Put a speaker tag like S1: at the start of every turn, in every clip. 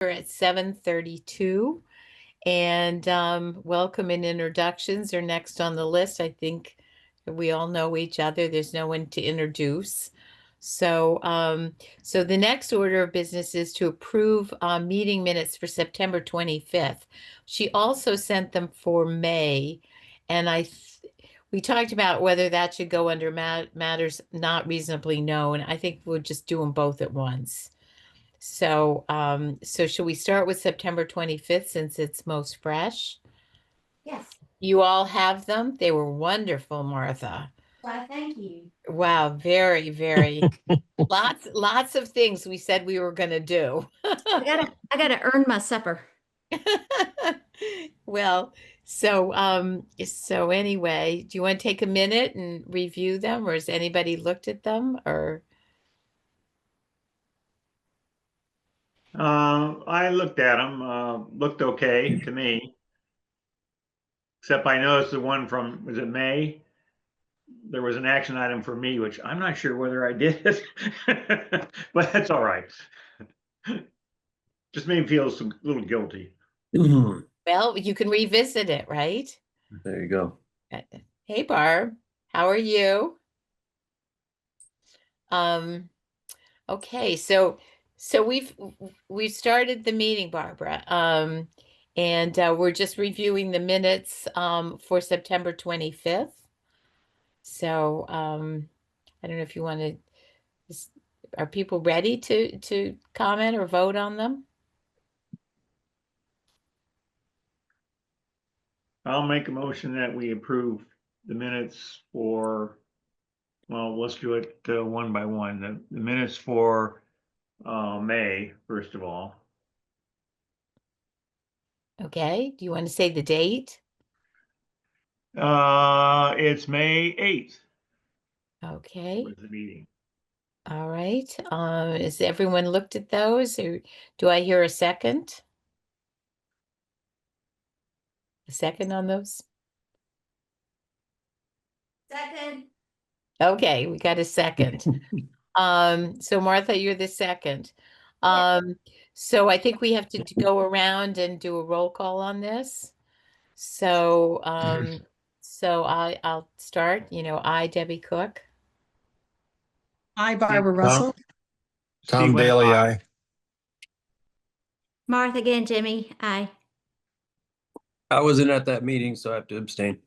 S1: We're at 7:32, and welcome and introductions are next on the list. I think we all know each other. There's no one to introduce. So the next order of business is to approve meeting minutes for September 25th. She also sent them for May, and we talked about whether that should go under matters not reasonably known. I think we'll just do them both at once. So should we start with September 25th since it's most fresh?
S2: Yes.
S1: You all have them? They were wonderful, Martha.
S2: Why, thank you.
S1: Wow, very, very lots of things we said we were going to do.
S2: I gotta earn my supper.
S1: Well, so anyway, do you want to take a minute and review them, or has anybody looked at them, or?
S3: I looked at them, looked okay to me. Except I noticed the one from, was it May? There was an action item for me, which I'm not sure whether I did it, but that's all right. Just made me feel a little guilty.
S1: Well, you can revisit it, right?
S4: There you go.
S1: Hey, Barb, how are you? Okay, so we've started the meeting, Barbara. And we're just reviewing the minutes for September 25th. So I don't know if you want to, are people ready to comment or vote on them?
S3: I'll make a motion that we approve the minutes for, well, let's do it one by one. The minutes for May, first of all.
S1: Okay, do you want to say the date?
S3: It's May 8th
S1: Okay,
S3: was the meeting.
S1: all right. Has everyone looked at those, or do I hear a second? A second on those?
S2: Second.
S1: Okay, we got a second. So Martha, you're the second.
S2: Yes.
S1: So I think we have to go around and do a roll call on this. So I'll start, I, Debbie Cook.
S5: Hi, Barbara Russell.
S4: Tom Bailey, aye.
S2: Martha again, Jimmy. Aye.
S4: I wasn't at that meeting, so I have to abstain.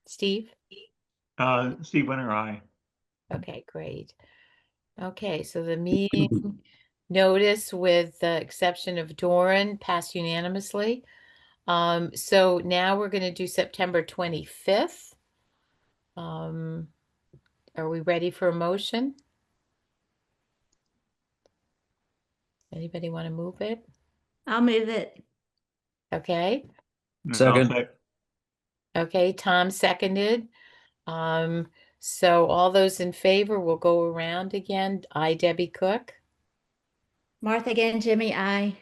S1: Steve?
S3: Steve Winter, aye.
S1: Okay, great. Okay, so the meeting notice with the exception of Doran passed unanimously. So now we're going to do September 25th. Are we ready for a motion? Anybody want to move it?
S2: I'll move it.
S1: Okay.
S4: Second.
S1: Okay, Tom seconded. So all those in favor, we'll go around again. I, Debbie Cook.
S2: Martha again, Jimmy. Aye.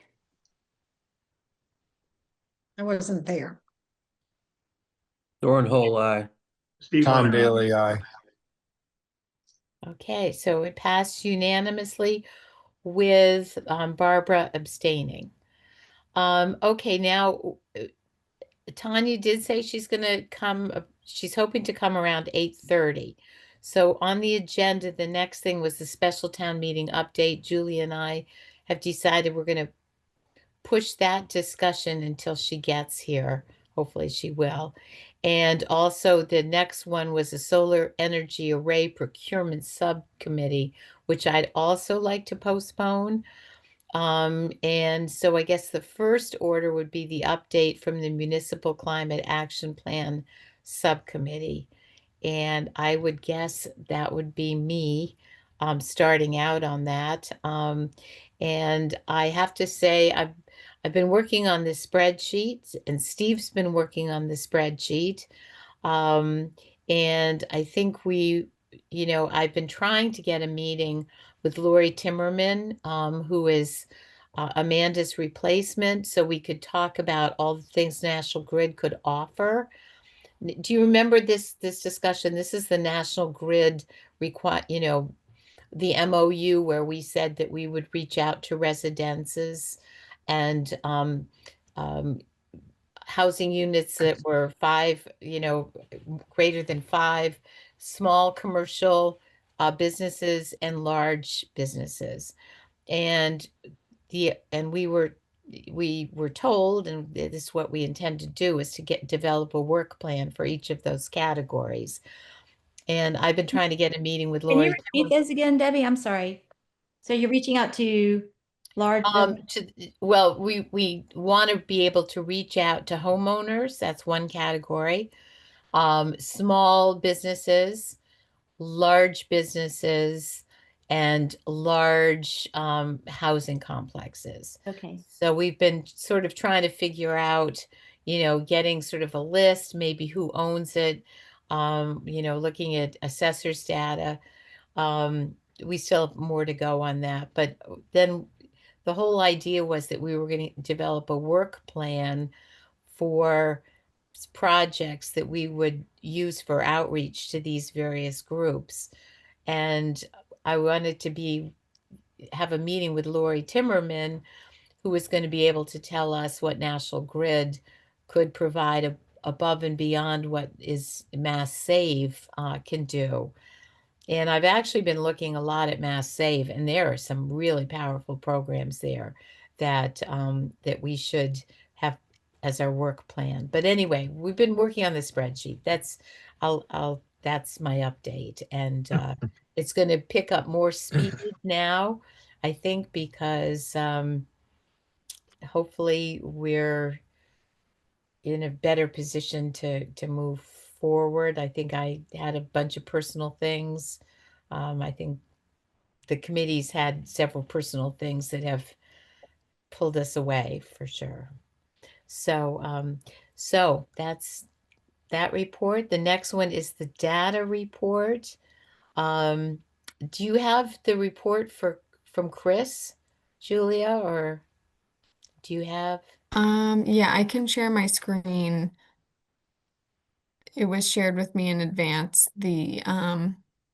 S5: I wasn't there.
S4: Doran Hole, aye.
S3: Steve
S4: Tom
S3: Winter,
S4: Bailey, aye.
S1: Okay, so it passed unanimously with Barbara abstaining. Okay, now Tanya did say she's going to come, she's hoping to come around 8:30. So on the agenda, the next thing was the special town meeting update. Julie and I have decided we're going to push that discussion until she gets here. Hopefully she will. And also the next one was a solar energy array procurement subcommittee, which I'd also like to postpone. And so I guess the first order would be the update from the Municipal Climate Action Plan Subcommittee. And I would guess that would be me starting out on that. And I have to say, I've been working on this spreadsheet, and Steve's been working on the spreadsheet. And I think I've been trying to get a meeting with Lori Timmerman, who is Amanda's replacement, so we could talk about all the things National Grid could offer. Do you remember this discussion? This is the National Grid the MOU where we said that we would reach out to residences and housing units that were five, greater than five, small commercial businesses and large businesses. And we were told, and this is what we intend to do, is to develop a work plan for each of those categories. And I've been trying to get a meeting with
S2: Can you
S1: Lori
S2: repeat those again, Debbie? I'm sorry. So you're reaching out to large business-
S1: Well, we want to be able to reach out to homeowners. That's one category. Small businesses, large businesses, and large housing complexes.
S2: Okay.
S1: So we've been sort of trying to figure out, getting sort of a list, maybe who owns it, looking at assessors data. We still have more to go on that, but then the whole idea was that we were going to develop a work plan for projects that we would use for outreach to these various groups. And I wanted to have a meeting with Lori Timmerman, who was going to be able to tell us what National Grid could provide above and beyond what is Mass Save can do. And I've actually been looking a lot at Mass Save, and there are some really powerful programs there that that we should have as our work plan. But anyway, we've been working on the spreadsheet. That's my update, and it's going to pick up more speed now, I think, because hopefully we're in a better position to move forward. I think I had a bunch of personal things. I think the committee's had several personal things that have pulled us away for sure. So that's that report. The next one is the data report. Do you have the report from Chris, Julia, or do you have?
S6: Yeah, I can share my screen. It was shared with me in advance, the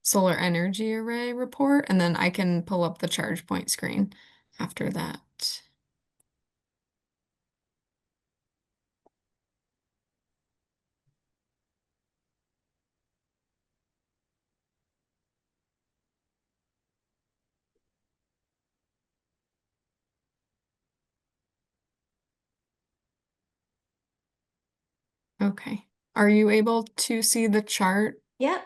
S6: solar energy array report, and then I can pull up the ChargePoint screen after that. Okay. Are you able to see the chart?
S2: Yep.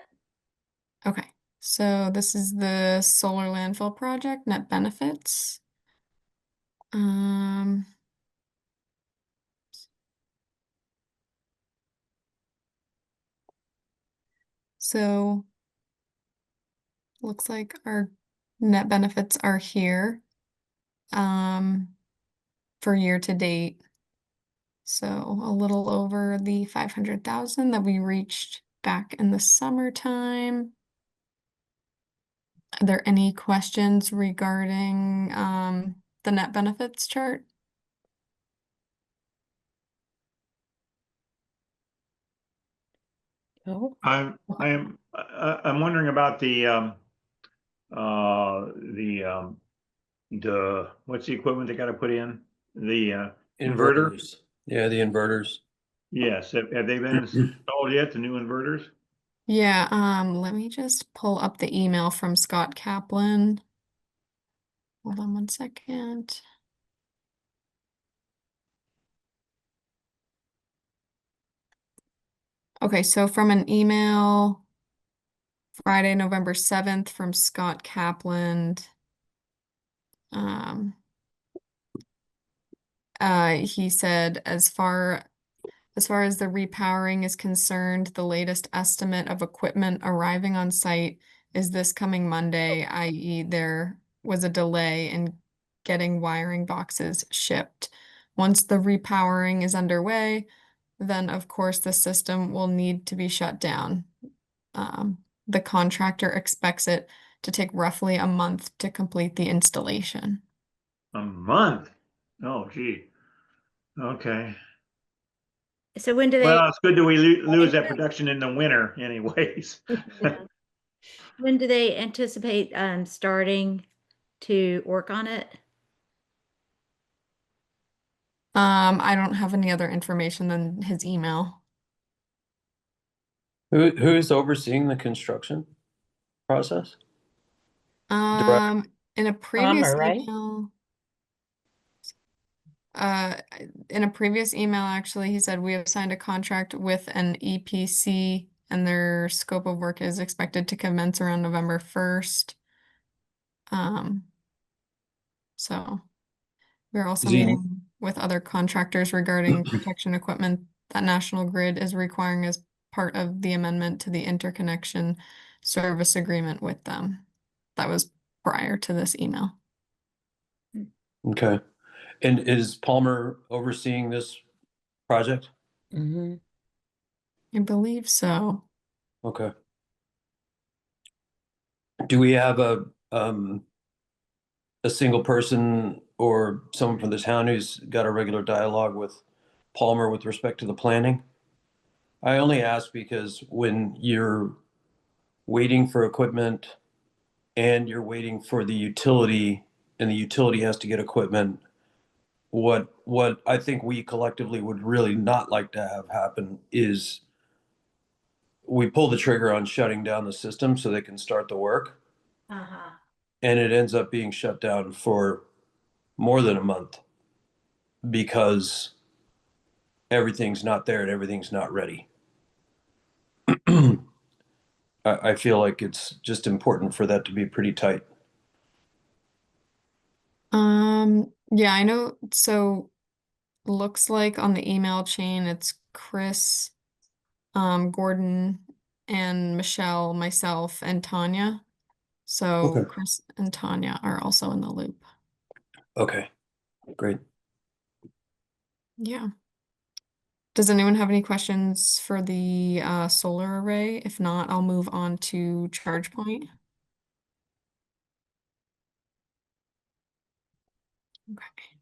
S6: Okay. So this is the solar landfill project net benefits. So looks like our net benefits are here for year to date. So a little over the 500,000 that we reached back in the summertime. Are there any questions regarding the net benefits chart?
S1: Oh,
S3: I'm wondering about the what's the equipment they got to put in? The inverter?
S4: Inverters. Yeah, the inverters.
S3: Yes. Have they been installed yet, the new inverters?
S6: Yeah, let me just pull up the email from Scott Kaplan. Hold on one second. Okay, so from an email Friday, November 7th from Scott Kaplan. He said, as far as the repowering is concerned, the latest estimate of equipment arriving on site is this coming Monday, i.e. there was a delay in getting wiring boxes shipped. Once the repowering is underway, then of course the system will need to be shut down. The contractor expects it to take roughly a month to complete the installation.
S3: A month? Oh, gee. Okay.
S2: So when do they?
S3: Well, it's good that we lose that production in the winter anyways.
S2: Yeah. When do they anticipate starting to work on it?
S6: I don't have any other information than his email.
S4: Who is overseeing the construction process?
S6: In a previous
S1: right?
S6: email, uh, in a previous email, actually, he said we have signed a contract with an EPC and their scope of work is expected to commence around November 1st. So we're also
S4: Is he-
S6: meeting with other contractors regarding protection equipment that National Grid is requiring as part of the amendment to the interconnection service agreement with them. That was prior to this email.
S4: Okay. And is Palmer overseeing this project?
S1: Mm-hmm.
S6: I believe so.
S4: Okay. Do we have a single person or someone from the town who's got a regular dialogue with Palmer with respect to the planning? I only ask because when you're waiting for equipment and you're waiting for the utility and the utility has to get equipment, what I think we collectively would really not like to have happen is we pull the trigger on shutting down the system so they can start the work,
S2: Uh-huh.
S4: and it ends up being shut down for more than a month because everything's not there and everything's not ready. I feel like it's just important for that to be pretty tight.
S6: Yeah, I know. So looks like on the email chain, it's Chris, Gordon, and Michelle, myself, and Tanya. So
S4: Okay.
S6: Chris and Tanya are also in the loop.
S4: Okay, great.
S6: Yeah. Does anyone have any questions for the solar array? If not, I'll move on to ChargePoint. Okay.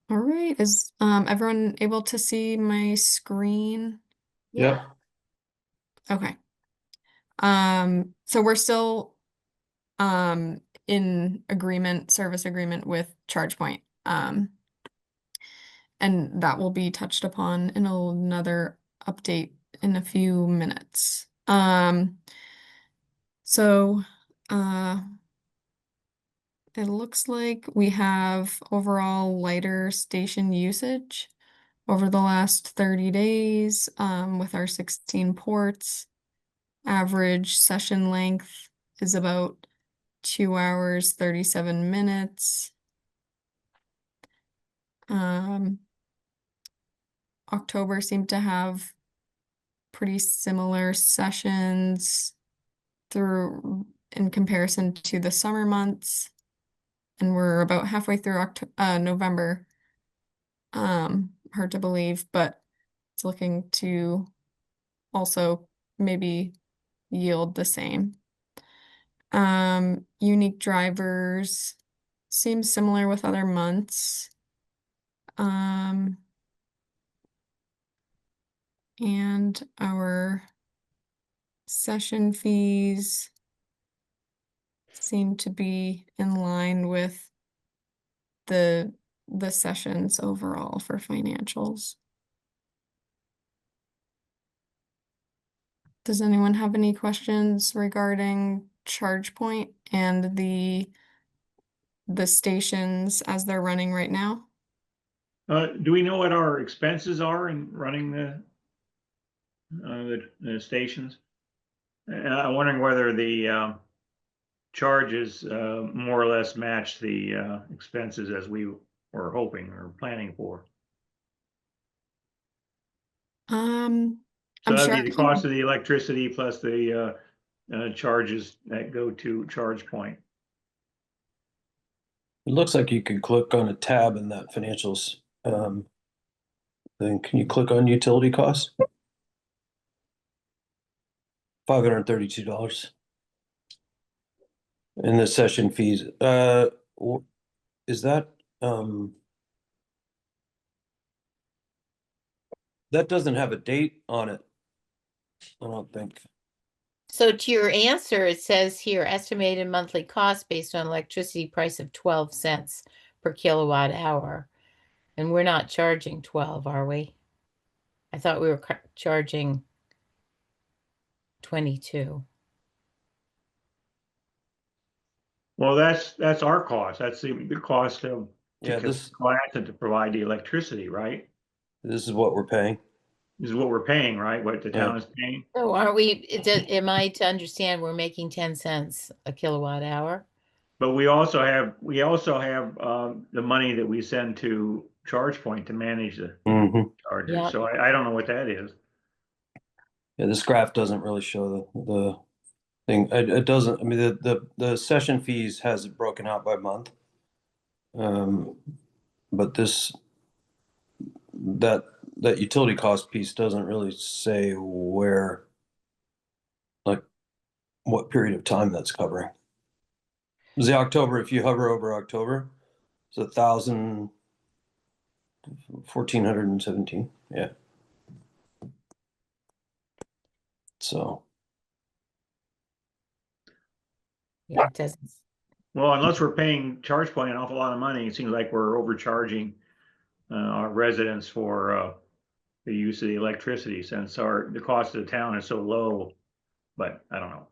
S6: All right. Is everyone able to see my screen?
S4: Yep.
S6: Okay. So we're still in agreement, service agreement with ChargePoint. And that will be touched upon in another update in a few minutes. So it looks like we have overall lighter station usage over the last 30 days with our 16 ports. Average session length is about 2 hours, 37 minutes. October seemed to have pretty similar sessions through in comparison to the summer months. And we're about halfway through November. Hard to believe, but it's looking to also maybe yield the same. Unique drivers seems similar with other months. And our session fees seem to be in line with the sessions overall for financials. Does anyone have any questions regarding ChargePoint and the stations as they're running right now?
S3: Do we know what our expenses are in running the stations? And I'm wondering whether the charges more or less match the expenses as we were hoping or planning for. So
S6: I'm
S3: that'd
S6: sure
S3: be
S6: I
S3: the
S6: can-
S3: cost of the electricity plus the charges that go to ChargePoint.
S4: It looks like you could click on a tab in that financials. Then can you click on utility costs? $532. And the session fees. Is that that doesn't have a date on it. I don't think.
S1: So to your answer, it says here, estimated monthly cost based on electricity price of 12 cents per kilowatt hour. And we're not charging 12, are we? I thought we were charging 22.
S3: Well, that's our cost. That's the cost of,
S4: Yeah,
S3: to
S4: this
S3: Cohasset to provide the electricity, right?
S4: is what we're paying.
S3: This is what we're paying, right? What the town is paying.
S1: So aren't we, am I to understand we're making 10 cents a kilowatt hour?
S3: But we also have the money that we send to ChargePoint to manage the
S4: Mhm.
S3: chargers.
S1: Yep.
S3: So I don't know what that is.
S4: Yeah, this graph doesn't really show the thing. It doesn't. I mean, the session fees has it broken out by month. But that utility cost piece doesn't really say where, like, what period of time that's covering. The October, if you hover over October, it's 1,417. Yeah. So
S1: Yeah, it doesn't.
S3: Well, unless we're paying ChargePoint an awful lot of money, it seems like we're overcharging our residents for the use of the electricity since the cost of the town is so low. But I don't know.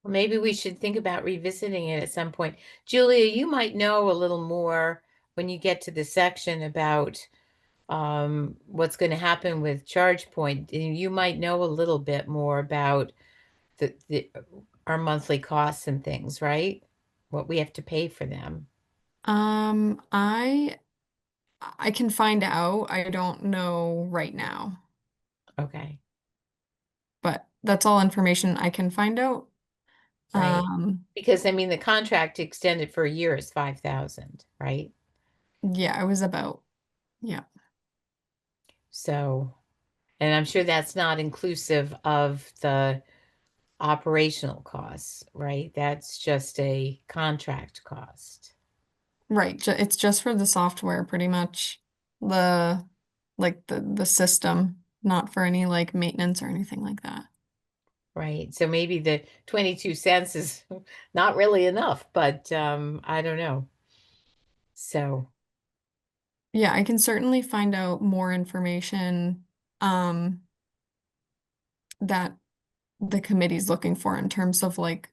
S1: Well, maybe we should think about revisiting it at some point. Julia, you might know a little more when you get to the section about what's going to happen with ChargePoint. You might know a little bit more about our monthly costs and things, right? What we have to pay for them.
S6: I can find out. I don't know right now,
S1: Okay.
S6: but that's all information I can find out.
S1: Right. Because I mean, the contract extended for a year is 5,000, right?
S6: Yeah, it was about, yeah.
S1: So, and I'm sure that's not inclusive of the operational costs, right? That's just a contract cost.
S6: Right. It's just for the software, pretty much. The the system, not for any like maintenance or anything like that.
S1: Right. So maybe the 22 cents is not really enough, but I don't know. So,
S6: Yeah, I can certainly find out more information that the committee's looking for in terms of like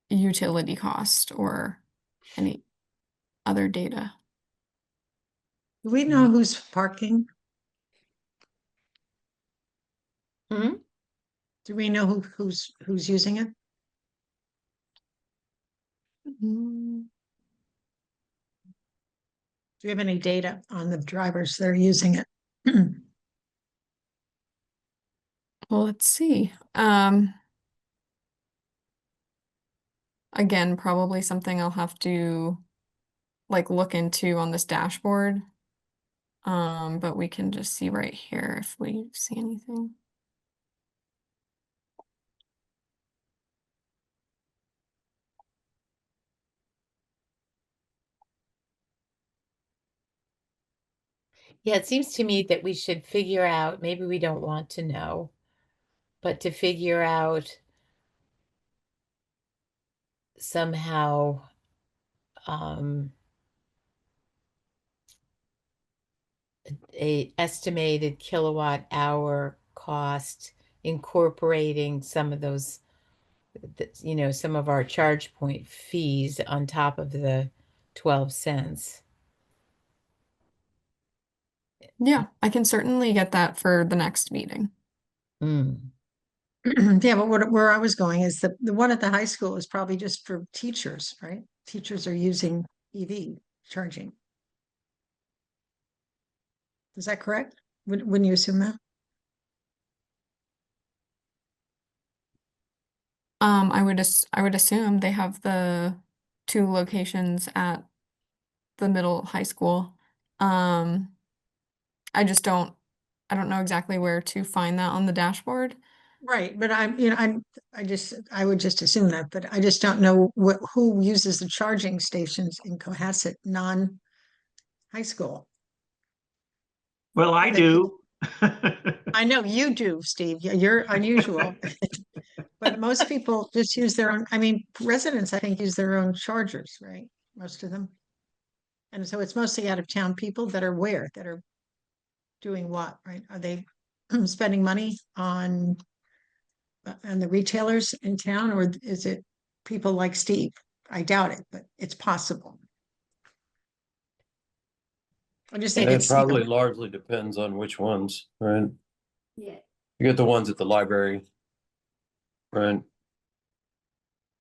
S6: utility cost or any other data.
S5: Do we know who's parking?
S1: hmm?
S5: Do we know who's using it?
S6: Mm,
S5: Do we have any data on the drivers that are using it?
S6: Well, let's see. Again, probably something I'll have to like look into on this dashboard. But we can just see right here if we see anything.
S1: Yeah, it seems to me that we should figure out, maybe we don't want to know, but to figure out somehow a estimated kilowatt hour cost incorporating some of those some of our ChargePoint fees on top of the 12 cents.
S6: Yeah, I can certainly get that for the next meeting.
S1: Mm.
S5: Yeah, but where I was going is the one at the high school is probably just for teachers, right? Teachers are using EV charging. Is that correct? Wouldn't you assume that?
S6: I would assume they have the two locations at the middle high school. I just don't I don't know exactly where to find that on the dashboard.
S5: Right, but I would just assume that, but I just don't know who uses the charging stations in Cohasset, high school.
S3: Well, I
S5: Well,
S3: do.
S5: I know you do, Steve. You're unusual. But most people just use their own, I mean, residents, I think, use their own chargers, right? Most of them. And so it's mostly out of town people that are where, that are doing what, right? Are they spending money on the retailers in town, or is it people like Steve? I doubt it, but it's possible. I just think
S4: It
S5: it's, you know,
S4: probably largely depends on which ones, right?
S2: Yeah.
S4: You get the ones at the library, right?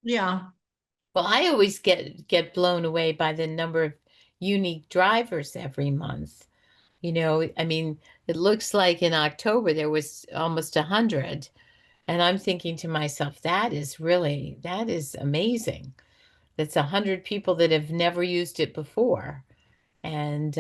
S5: yeah,
S1: Well, I always get blown away by the number of unique drivers every month. You know, I mean, it looks like in October there was almost 100. And I'm thinking to myself, that is amazing. That's 100 people that have never used it before. And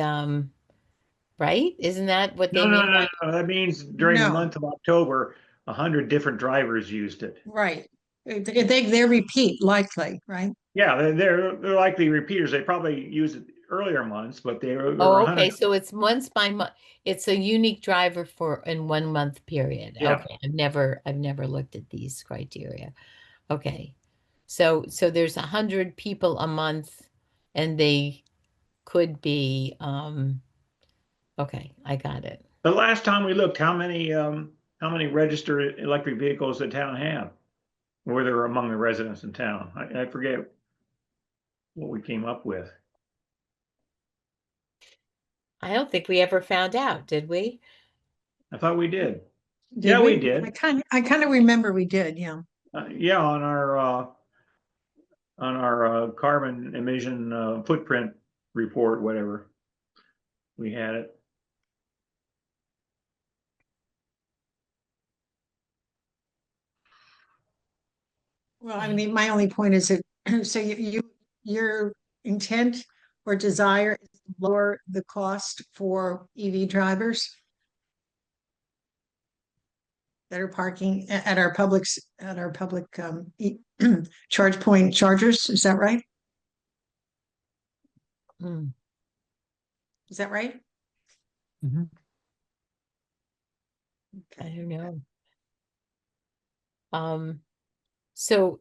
S1: right? Isn't that what they
S3: No, no,
S1: mean
S3: no,
S1: by
S3: no. That means during the
S5: No.
S3: month of October, 100 different drivers used it.
S5: right. They repeat likely, right?
S3: Yeah, they're likely repeaters. They probably used it earlier months, but there were
S1: Oh,
S3: 100.
S1: okay. So it's months by month. It's a unique driver for in 1 month period.
S3: Yeah.
S1: Okay. I've never looked at these criteria. Okay. So there's 100 people a month and they could be okay, I got it.
S3: The last time we looked, how many registered electric vehicles the town have? Were there among the residents in town? I forget what we came up with.
S1: I don't think we ever found out, did we?
S3: I thought we did.
S5: Did
S3: Yeah, we
S5: I
S3: did.
S5: kind of remember we did, yeah.
S3: Yeah, on our carbon emission footprint report, whatever. We had it.
S5: Well, I mean, my only point is that, so your intent or desire is to lower the cost for EV drivers that are parking at our public charge point chargers, is that right?
S1: Hmm.
S5: Is that right?
S1: I don't know. So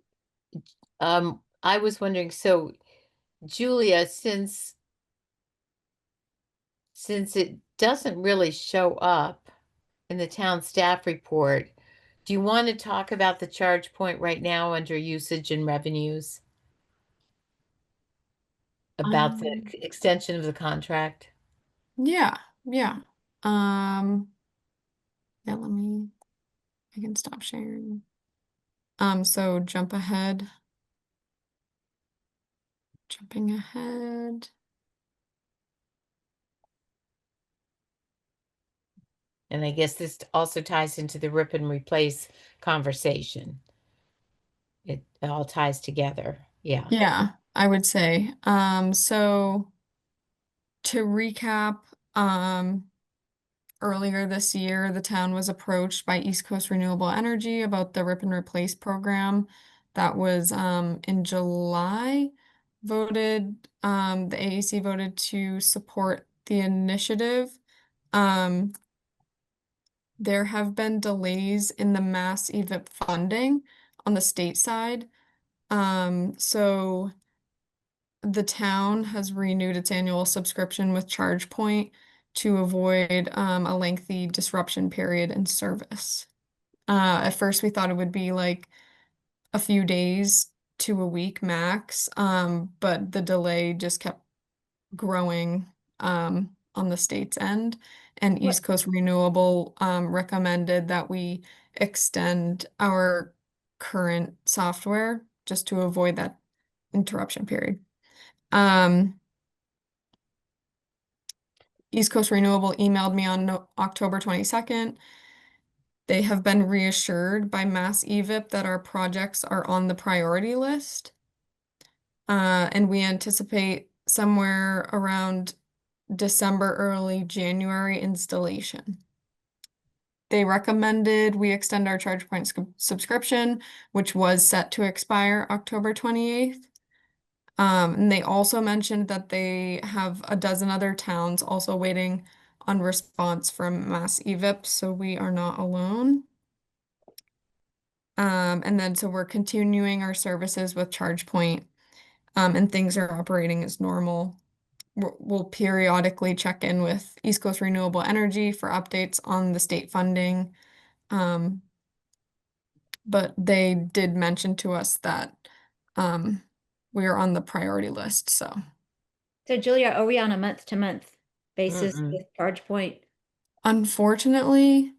S1: I was wondering, so Julia, since it doesn't really show up in the town staff report, do you want to talk about the charge point right now under usage and revenues? About the extension of the contract?
S6: Yeah, yeah. Um, yeah, I can stop sharing. So jumping ahead.
S1: And I guess this also ties into the rip and replace conversation. It all ties together. Yeah.
S6: Yeah, I would say. So to recap, earlier this year, the town was approached by East Coast Renewable Energy about the Rip and Replace program. That was in July. The AEC voted to support the initiative. There have been delays in the Mass EVIP funding on the state side. So the town has renewed its annual subscription with ChargePoint to avoid a lengthy disruption period in service. At first, we thought it would be like a few days to a week max, but the delay just kept growing on the state's end. And East Coast Renewable recommended that we extend our current software just to avoid that interruption period. East Coast Renewable emailed me on October 22nd. They have been reassured by Mass EVIP that our projects are on the priority list. And we anticipate somewhere around December, early January installation. They recommended we extend our ChargePoint subscription, which was set to expire October 28th. And they also mentioned that they have a dozen other towns also waiting on response from Mass EVIP, so we are not alone. And then so we're continuing our services with ChargePoint, and things are operating as normal. We'll periodically check in with East Coast Renewable Energy for updates on the state funding. But they did mention to us that we are on the priority list, so.
S2: So Julia, are we on a month-to-month basis
S1: Mm-mm.
S2: with ChargePoint?
S6: Unfortunately,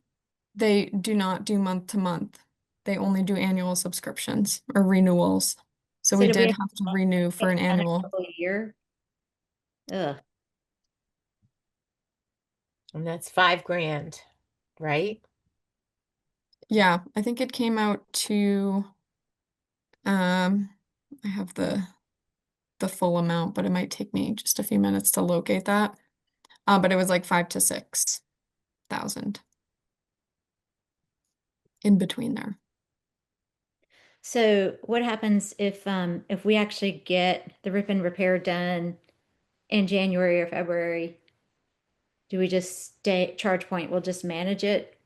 S6: they do not do month to month. They only do annual subscriptions or renewals. So
S2: So
S6: we
S2: do we
S6: did
S2: have
S6: have to renew for an annual.
S2: a year? Ugh.
S1: And that's $5,000, right?
S6: Yeah, I think it came out to I have the full amount, but it might take me just a few minutes to locate that. But it was like 5,000 to 6,000 in between there.
S2: So what happens if we actually get the rip and repair done in January or February? Do we just stay ChargePoint? We'll just manage it.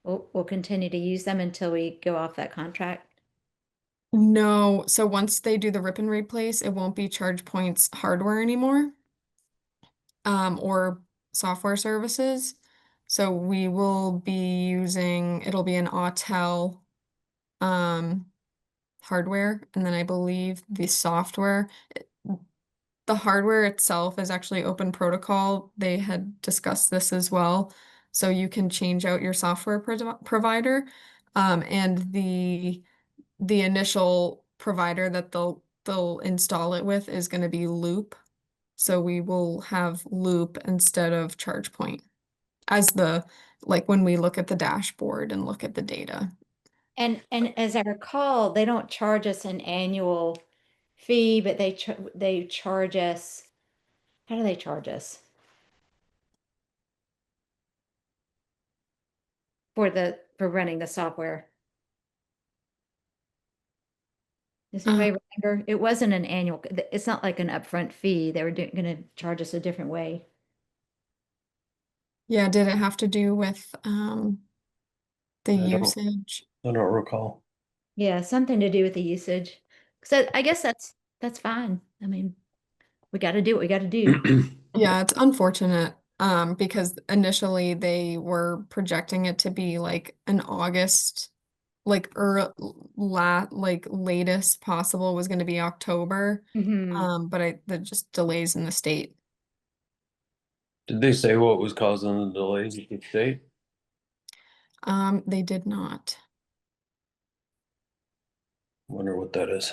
S2: We'll continue to use them until we go off that contract.
S6: No, so once they do the rip and replace, it won't be ChargePoint's hardware anymore, or software services. So we will be using, it'll be an Autel hardware, and then I believe the software, the hardware itself is actually open protocol. They had discussed this as well. So you can change out your software provider, and the initial provider that they'll install it with is going to be Loop. So we will have Loop instead of ChargePoint as like when we look at the dashboard and look at the data.
S2: And as I recall, they don't charge us an annual fee, but they charge us. How do they charge us? For running the software. Does anybody remember? It wasn't an annual, it's not like an upfront fee. They were gonna charge us a different way.
S6: Yeah, did it have to do with the
S4: I don't-
S6: usage?
S4: I don't recall.
S2: Yeah, something to do with the usage. So I guess that's fine. I mean, we got to do what we got to do.
S6: Yeah, it's unfortunate, because initially they were projecting it to be like an August, like like latest possible was going to be October.
S2: Mhm.
S6: But the just delays in the state.
S4: Did they say what was causing the delays at the state?
S6: They did not.
S4: Wonder what that is.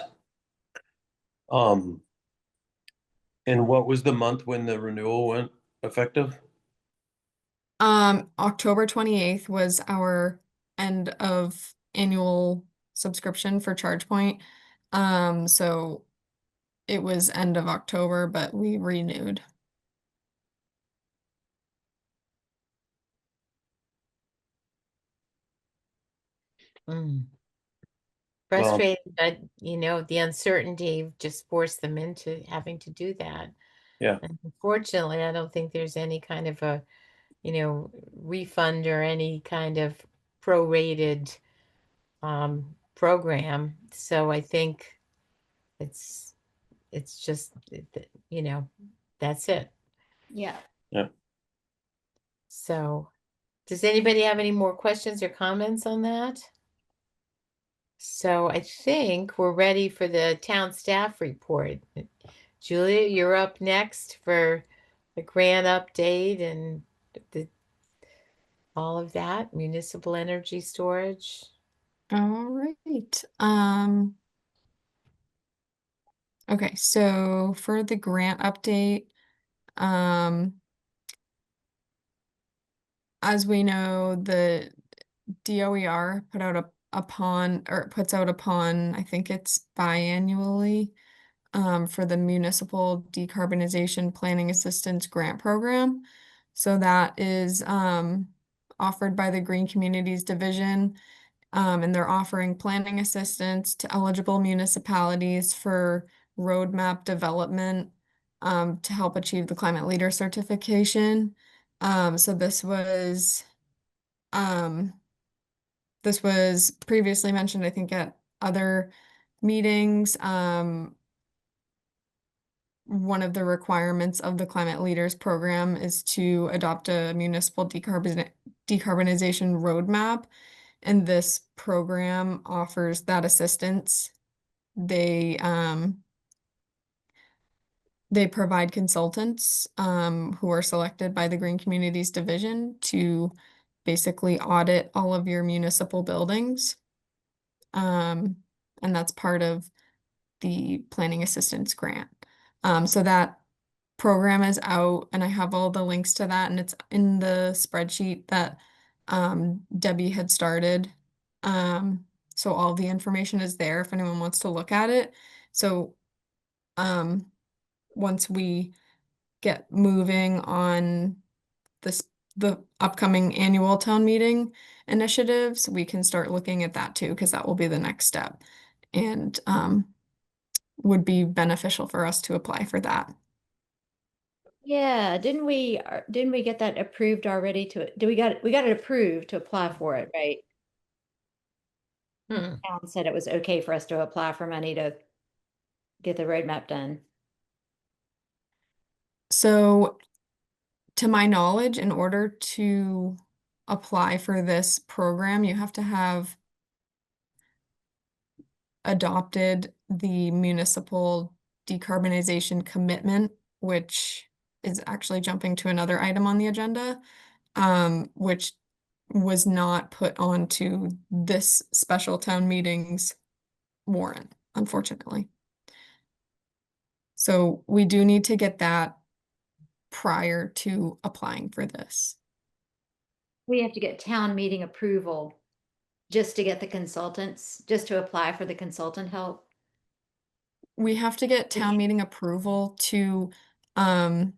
S4: And what was the month when the renewal went effective?
S6: October 28th was our end of annual subscription for ChargePoint. So it was end of October, but we renewed.
S1: Mm.
S4: Well-
S1: Frustrating, but the uncertainty just forced them into having to do that.
S4: Yeah.
S1: And unfortunately, I don't think there's any kind of a, refund or any kind of prorated program. So I think it's just, that's it.
S2: Yeah.
S1: So does anybody have any more questions or comments on that? So I think we're ready for the town staff report. Julia, you're up next for the grant update and all of that, municipal energy storage.
S6: All right. Okay, so for the grant update, as we know, the DOER puts out upon, I think it's biannually, for the Municipal Decarbonization Planning Assistance Grant Program. So that is offered by the Green Communities Division, and they're offering planning assistance to eligible municipalities for roadmap development to help achieve the climate leader certification. So this was previously mentioned, I think, at other meetings. One of the requirements of the Climate Leaders Program is to adopt a municipal decarbonization roadmap, and this program offers that assistance. They provide consultants who are selected by the Green Communities Division to basically audit all of your municipal buildings. And that's part of the planning assistance grant. So that program is out, and I have all the links to that, and it's in the spreadsheet that Debbie had started. So all the information is there if anyone wants to look at it. So once we get moving on the upcoming annual town meeting initiatives, we can start looking at that too, because that will be the next step, and would be beneficial for us to apply for that.
S2: Yeah, didn't we get that approved already we got it approved to apply for it, right?
S1: Hmm.
S2: Town said it was okay for us to apply for money to get the roadmap done.
S6: So, to my knowledge, in order to apply for this program, you have to have adopted the municipal decarbonization commitment, which is actually jumping to another item on the agenda, which was not put onto this special town meeting's warrant, unfortunately. So we do need to get that prior to applying for this.
S2: We have to get town meeting approval just to get the consultants, just to apply for the consultant help.
S6: We have to get town meeting approval to um,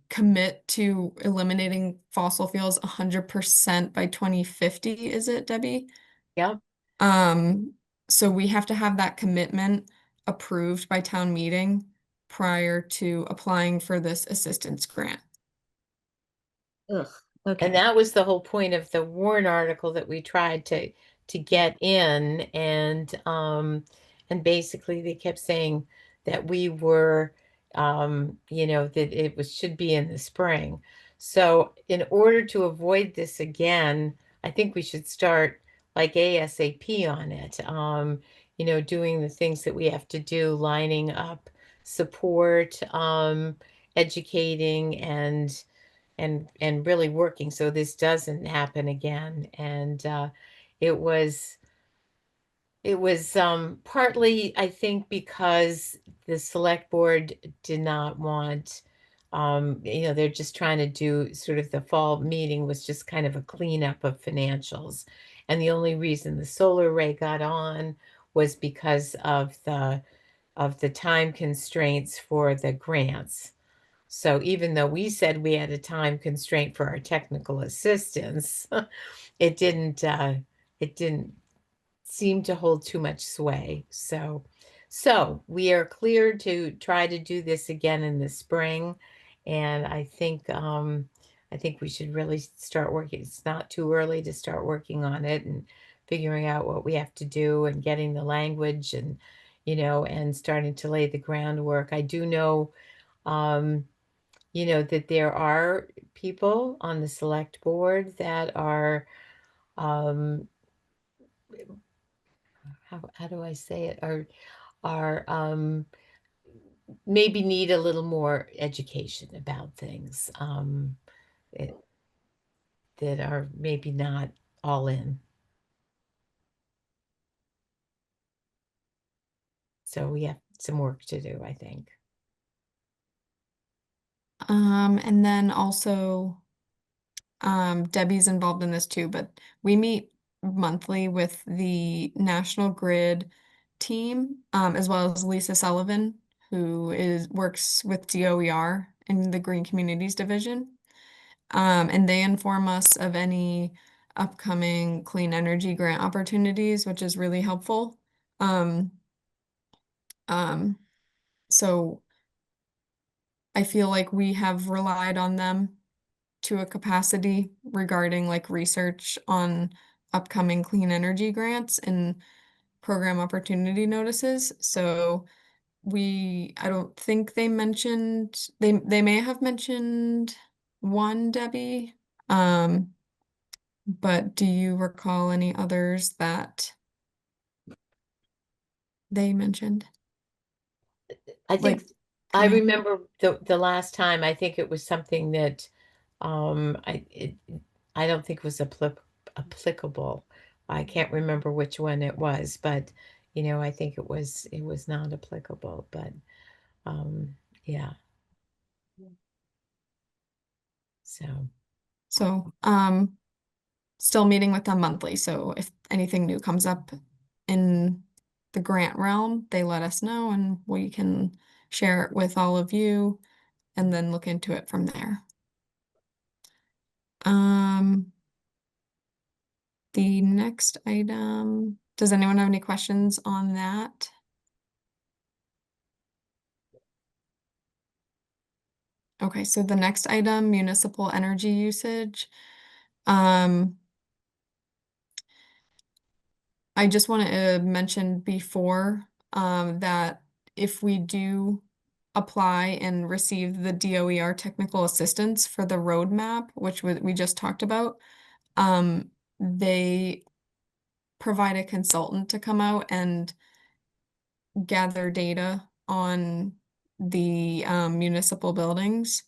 S6: commit to eliminating fossil fuels 100% by 2050, is it, Debbie?
S1: Yep.
S6: So we have to have that commitment approved by town meeting prior to applying for this assistance grant.
S2: Ugh, okay.
S1: And that was the whole point of the warrant article that we tried to get in, and basically they kept saying that we were that it was should be in the spring. So in order to avoid this again, I think we should start like ASAP on it. Doing the things that we have to do, lining up support, educating, and really working so this doesn't happen again. And it was partly, I think, because the select board did not want, they're just trying to do sort of the fall meeting was just kind of a cleanup of financials. And the only reason the solar array got on was because of the time constraints for the grants. So even though we said we had a time constraint for our technical assistance, it didn't seem to hold too much sway. So we are clear to try to do this again in the spring, and I think we should really start working. It's not too early to start working on it and figuring out what we have to do and getting the language and and starting to lay the groundwork. I do know that there are people on the select board that are, how do I say it, are maybe need a little more education about things, it, that are maybe not all in. So we have some work to do, I think.
S6: And then also, Debbie's involved in this too, but we meet monthly with the National Grid team, as well as Lisa Sullivan, who works with DOER in the Green Communities Division. And they inform us of any upcoming clean energy grant opportunities, which is really helpful. Um, so I feel like we have relied on them to a capacity regarding like research on upcoming clean energy grants and program opportunity notices. So I don't think they mentioned, they may have mentioned one, Debbie. But do you recall any others that they mentioned?
S1: I think
S6: Like,
S1: I
S6: coming-
S1: remember the last time, I think it was something that I don't think was applicable. I can't remember which one it was, but I think it was not applicable, but yeah. So,
S6: So, still meeting with them monthly. So if anything new comes up in the grant realm, they let us know and we can share it with all of you and then look into it from there. The next item, does anyone have any questions on that? Okay, so the next item, municipal energy usage. I just wanted to mention before, that if we do apply and receive the DOER technical assistance for the roadmap, which we just talked about, they provide a consultant to come out and gather data on the municipal buildings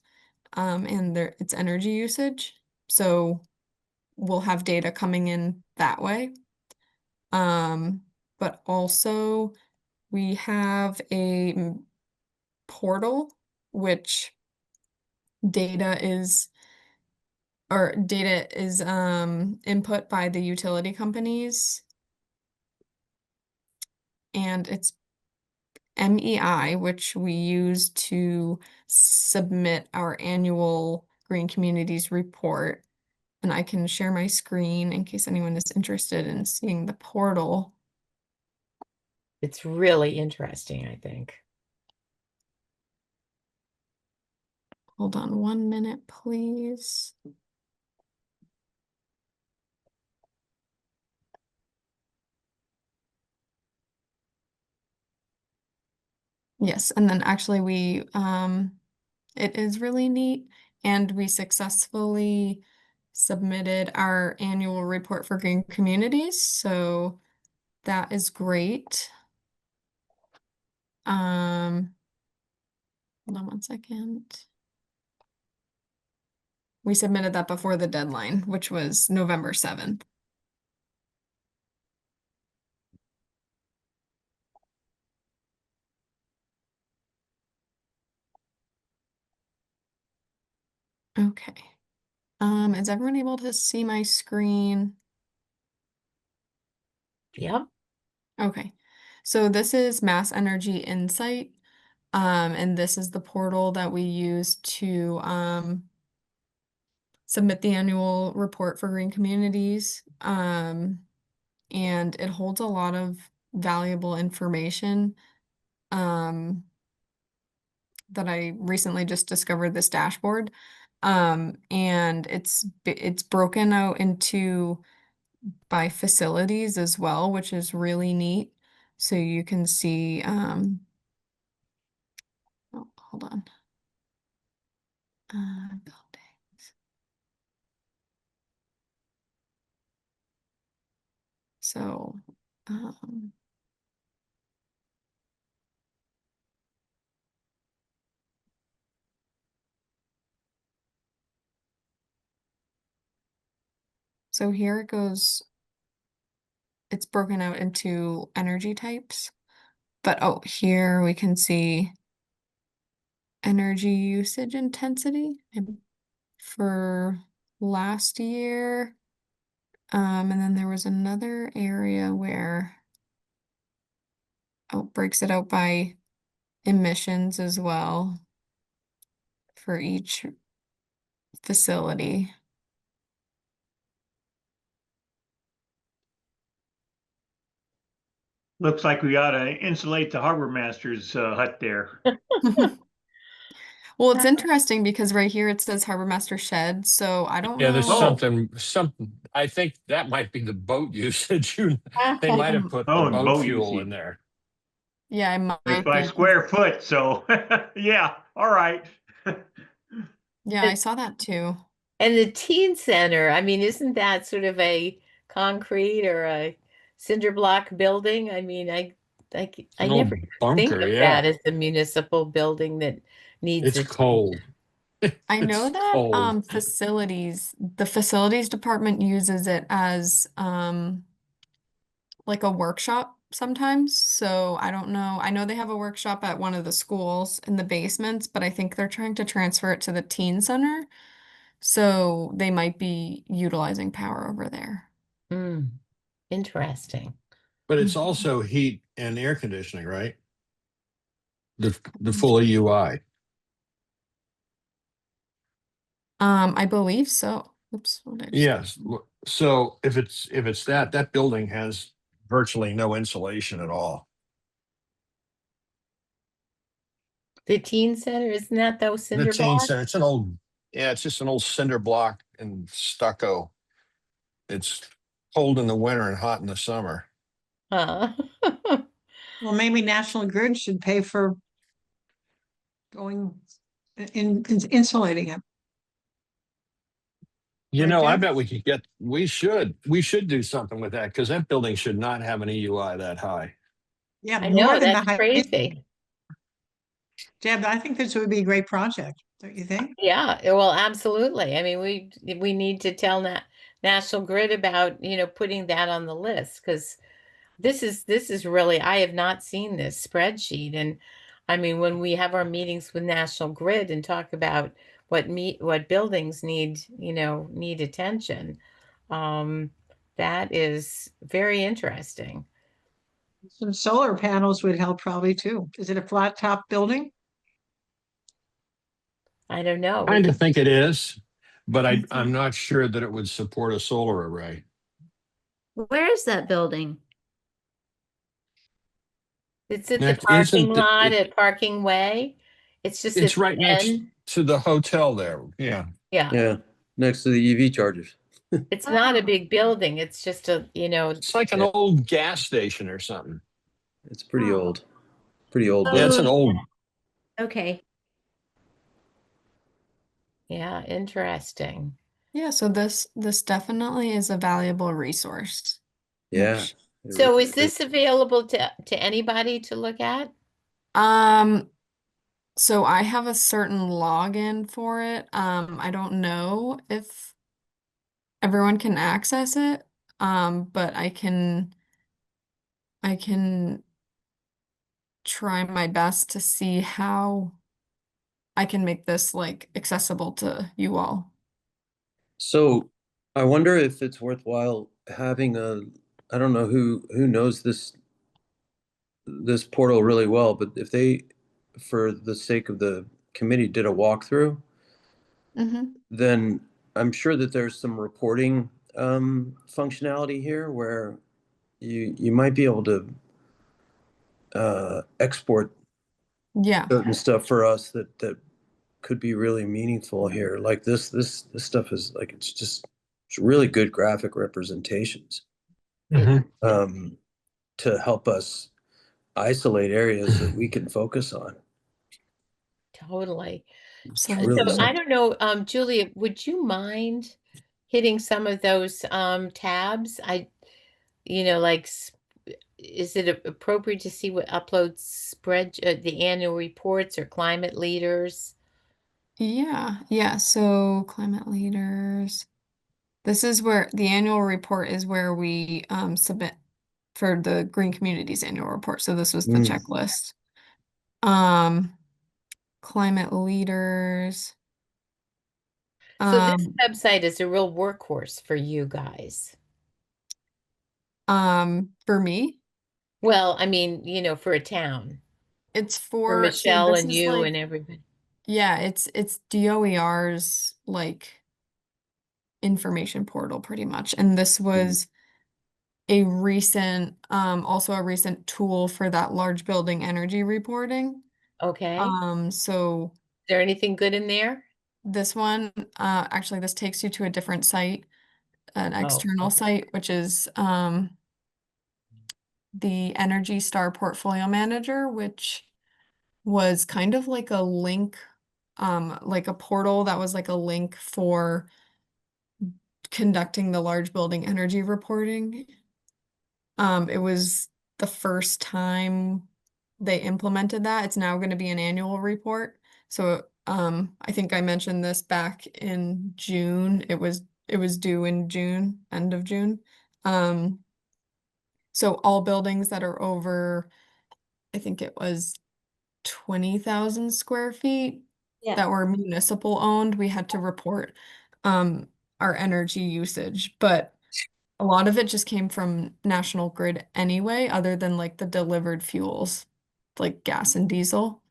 S6: and its energy usage. So we'll have data coming in that way. But also we have a portal which data is input by the utility companies, and it's MEI, which we use to submit our annual Green Communities report. And I can share my screen in case anyone is interested in seeing the portal.
S1: it's really interesting, I think.
S6: Hold on 1 minute, please. Yes, and then actually it is really neat, and we successfully submitted our annual report for Green Communities, so that is great. Hold on 1 second. We submitted that before the deadline, which was November 7th. Okay. Is everyone able to see my screen?
S1: Yep.
S6: Okay. So this is Mass Energy Insight. And this is the portal that we use to submit the annual report for Green Communities. And it holds a lot of valuable information. That I recently just discovered this dashboard. And it's broken out into by facilities as well, which is really neat. So you can see, oh, hold on. Buildings. So, so here it goes. It's broken out into energy types. But oh, here we can see energy usage intensity for last year. And then there was another area where it breaks it out by emissions as well for each facility.
S3: Looks like we ought to insulate the harbor master's hut there.
S6: Well, it's interesting because right here it says Harbor Master Shed, so I don't
S7: Yeah, there's
S6: know.
S7: something, I think that might be the boat usage. They might have put the
S3: Oh, and
S7: boat
S3: boat
S7: fuel
S3: usage.
S7: in there.
S6: Yeah, it
S3: It's
S6: might
S3: by
S6: be.
S3: square foot, so yeah, all right.
S6: Yeah, I saw that too.
S1: And the teen center, I mean, isn't that sort of a concrete or a cinder block building? I mean, I
S7: An
S1: never
S7: old
S1: think
S7: bunker,
S1: of
S7: yeah.
S1: that as a municipal building that needs
S7: It's
S1: a
S7: cold.
S6: I know
S7: It's
S6: that
S7: cold.
S6: the facilities department uses it as like a workshop sometimes. So I don't know. I know they have a workshop at one of the schools in the basements, but I think they're trying to transfer it to the teen center. So they might be utilizing power over there.
S1: Hmm, interesting.
S7: But it's
S6: Mhm.
S7: also heat and air conditioning, right? The full UI.
S6: I believe so. Oops, what did I just-
S7: Yes. So if it's that building has virtually no insulation at all.
S1: The teen center, isn't that those
S7: The
S1: cinder
S7: teen
S1: blocks?
S7: center, it's just an old cinder block and stucco. It's cold in the winter and hot in the summer.
S1: Huh.
S5: Well, maybe National Grid should pay for going insulating it.
S7: You
S5: Right,
S7: know, I
S5: Deb?
S7: bet we should do something with that because that building should not have an EUI that high.
S5: Yeah,
S1: I
S5: more
S1: know,
S5: than the
S1: that's
S5: high.
S1: crazy.
S5: Deb, I think this would be a great project, don't you think?
S1: Yeah, well, absolutely. I mean, we need to tell National Grid about, putting that on the list because this is really, I have not seen this spreadsheet. And I mean, when we have our meetings with National Grid and talk about what buildings need attention, um, that is very interesting.
S5: Some solar panels would help probably too. Is it a flat top building?
S1: I don't know.
S7: I
S1: We
S7: kind
S1: could,
S7: of think it is, but I'm not sure that it would support a solar array.
S2: Where is that building?
S1: it's at the
S7: Next,
S1: parking
S7: isn't
S1: lot
S7: it,
S1: at Parking Way. It's just at
S7: it's right
S1: the
S7: next
S1: end.
S7: to the hotel there. Yeah.
S1: Yeah.
S4: Yeah, next to the EV chargers.
S1: It's not a
S2: Oh.
S1: big building. It's just
S7: It's like an
S4: Yeah.
S7: old gas station or something.
S4: It's pretty
S2: Oh.
S4: old. Pretty old
S7: Yeah, it's
S4: building.
S7: an old.
S2: Okay.
S1: yeah, interesting.
S6: Yeah, so this definitely is a valuable resource.
S4: Yeah. it
S1: So
S4: really
S1: is this available to anybody to look at?
S6: Um, so I have a certain login for it. I don't know if everyone can access it. But I can try my best to see how I can make this like accessible to you all.
S4: So I wonder if it's worthwhile having I don't know who knows this portal really well, but if they, for the sake of the committee, did a walkthrough,
S6: Mm-hmm.
S4: then I'm sure that there's some reporting functionality here where you might be able to export
S6: Yeah.
S4: certain stuff for us that could be really meaningful here. Like this stuff is like it's really good graphic representations
S7: Mhm.
S4: to help us isolate areas that we can focus on.
S1: Totally.
S4: It's really
S1: So I
S4: something.
S1: don't know, Julia, would you mind hitting some of those tabs? Like is it appropriate to see what uploads the annual reports or climate leaders?
S6: Yeah. So climate leaders. This is where the annual report is where we submit for the Green Communities annual report. So this was the
S4: Mm.
S6: checklist. Um, climate leaders.
S1: So this
S6: Um,
S1: website is a real workhorse for you guys.
S6: for me,
S1: Well, I mean, for a town,
S6: it's
S1: for
S6: so
S1: Michelle
S6: this
S1: and
S6: is
S1: you
S6: like,
S1: and everybody.
S6: yeah, it's DOER's like information portal pretty much. And this
S4: Mm.
S6: was a recent, also a recent tool for that large building energy reporting.
S1: Okay.
S6: So
S1: Is there anything good in there?
S6: this one, actually, this takes you to a different site, an
S1: Oh,
S6: external
S1: okay.
S6: site, which is the Energy Star Portfolio Manager, which was kind of like a link, like a portal that was like a link for conducting the large building energy reporting. It was the first time they implemented that. It's now going to be an annual report. So, I think I mentioned this back in June. It was due in June, end of June. So all buildings that are over, I think it was 20,000 square feet
S2: Yeah.
S6: that were municipal owned, we had to report our energy usage. But a lot of it just came from National Grid anyway, other than like the delivered fuels, like gas and diesel.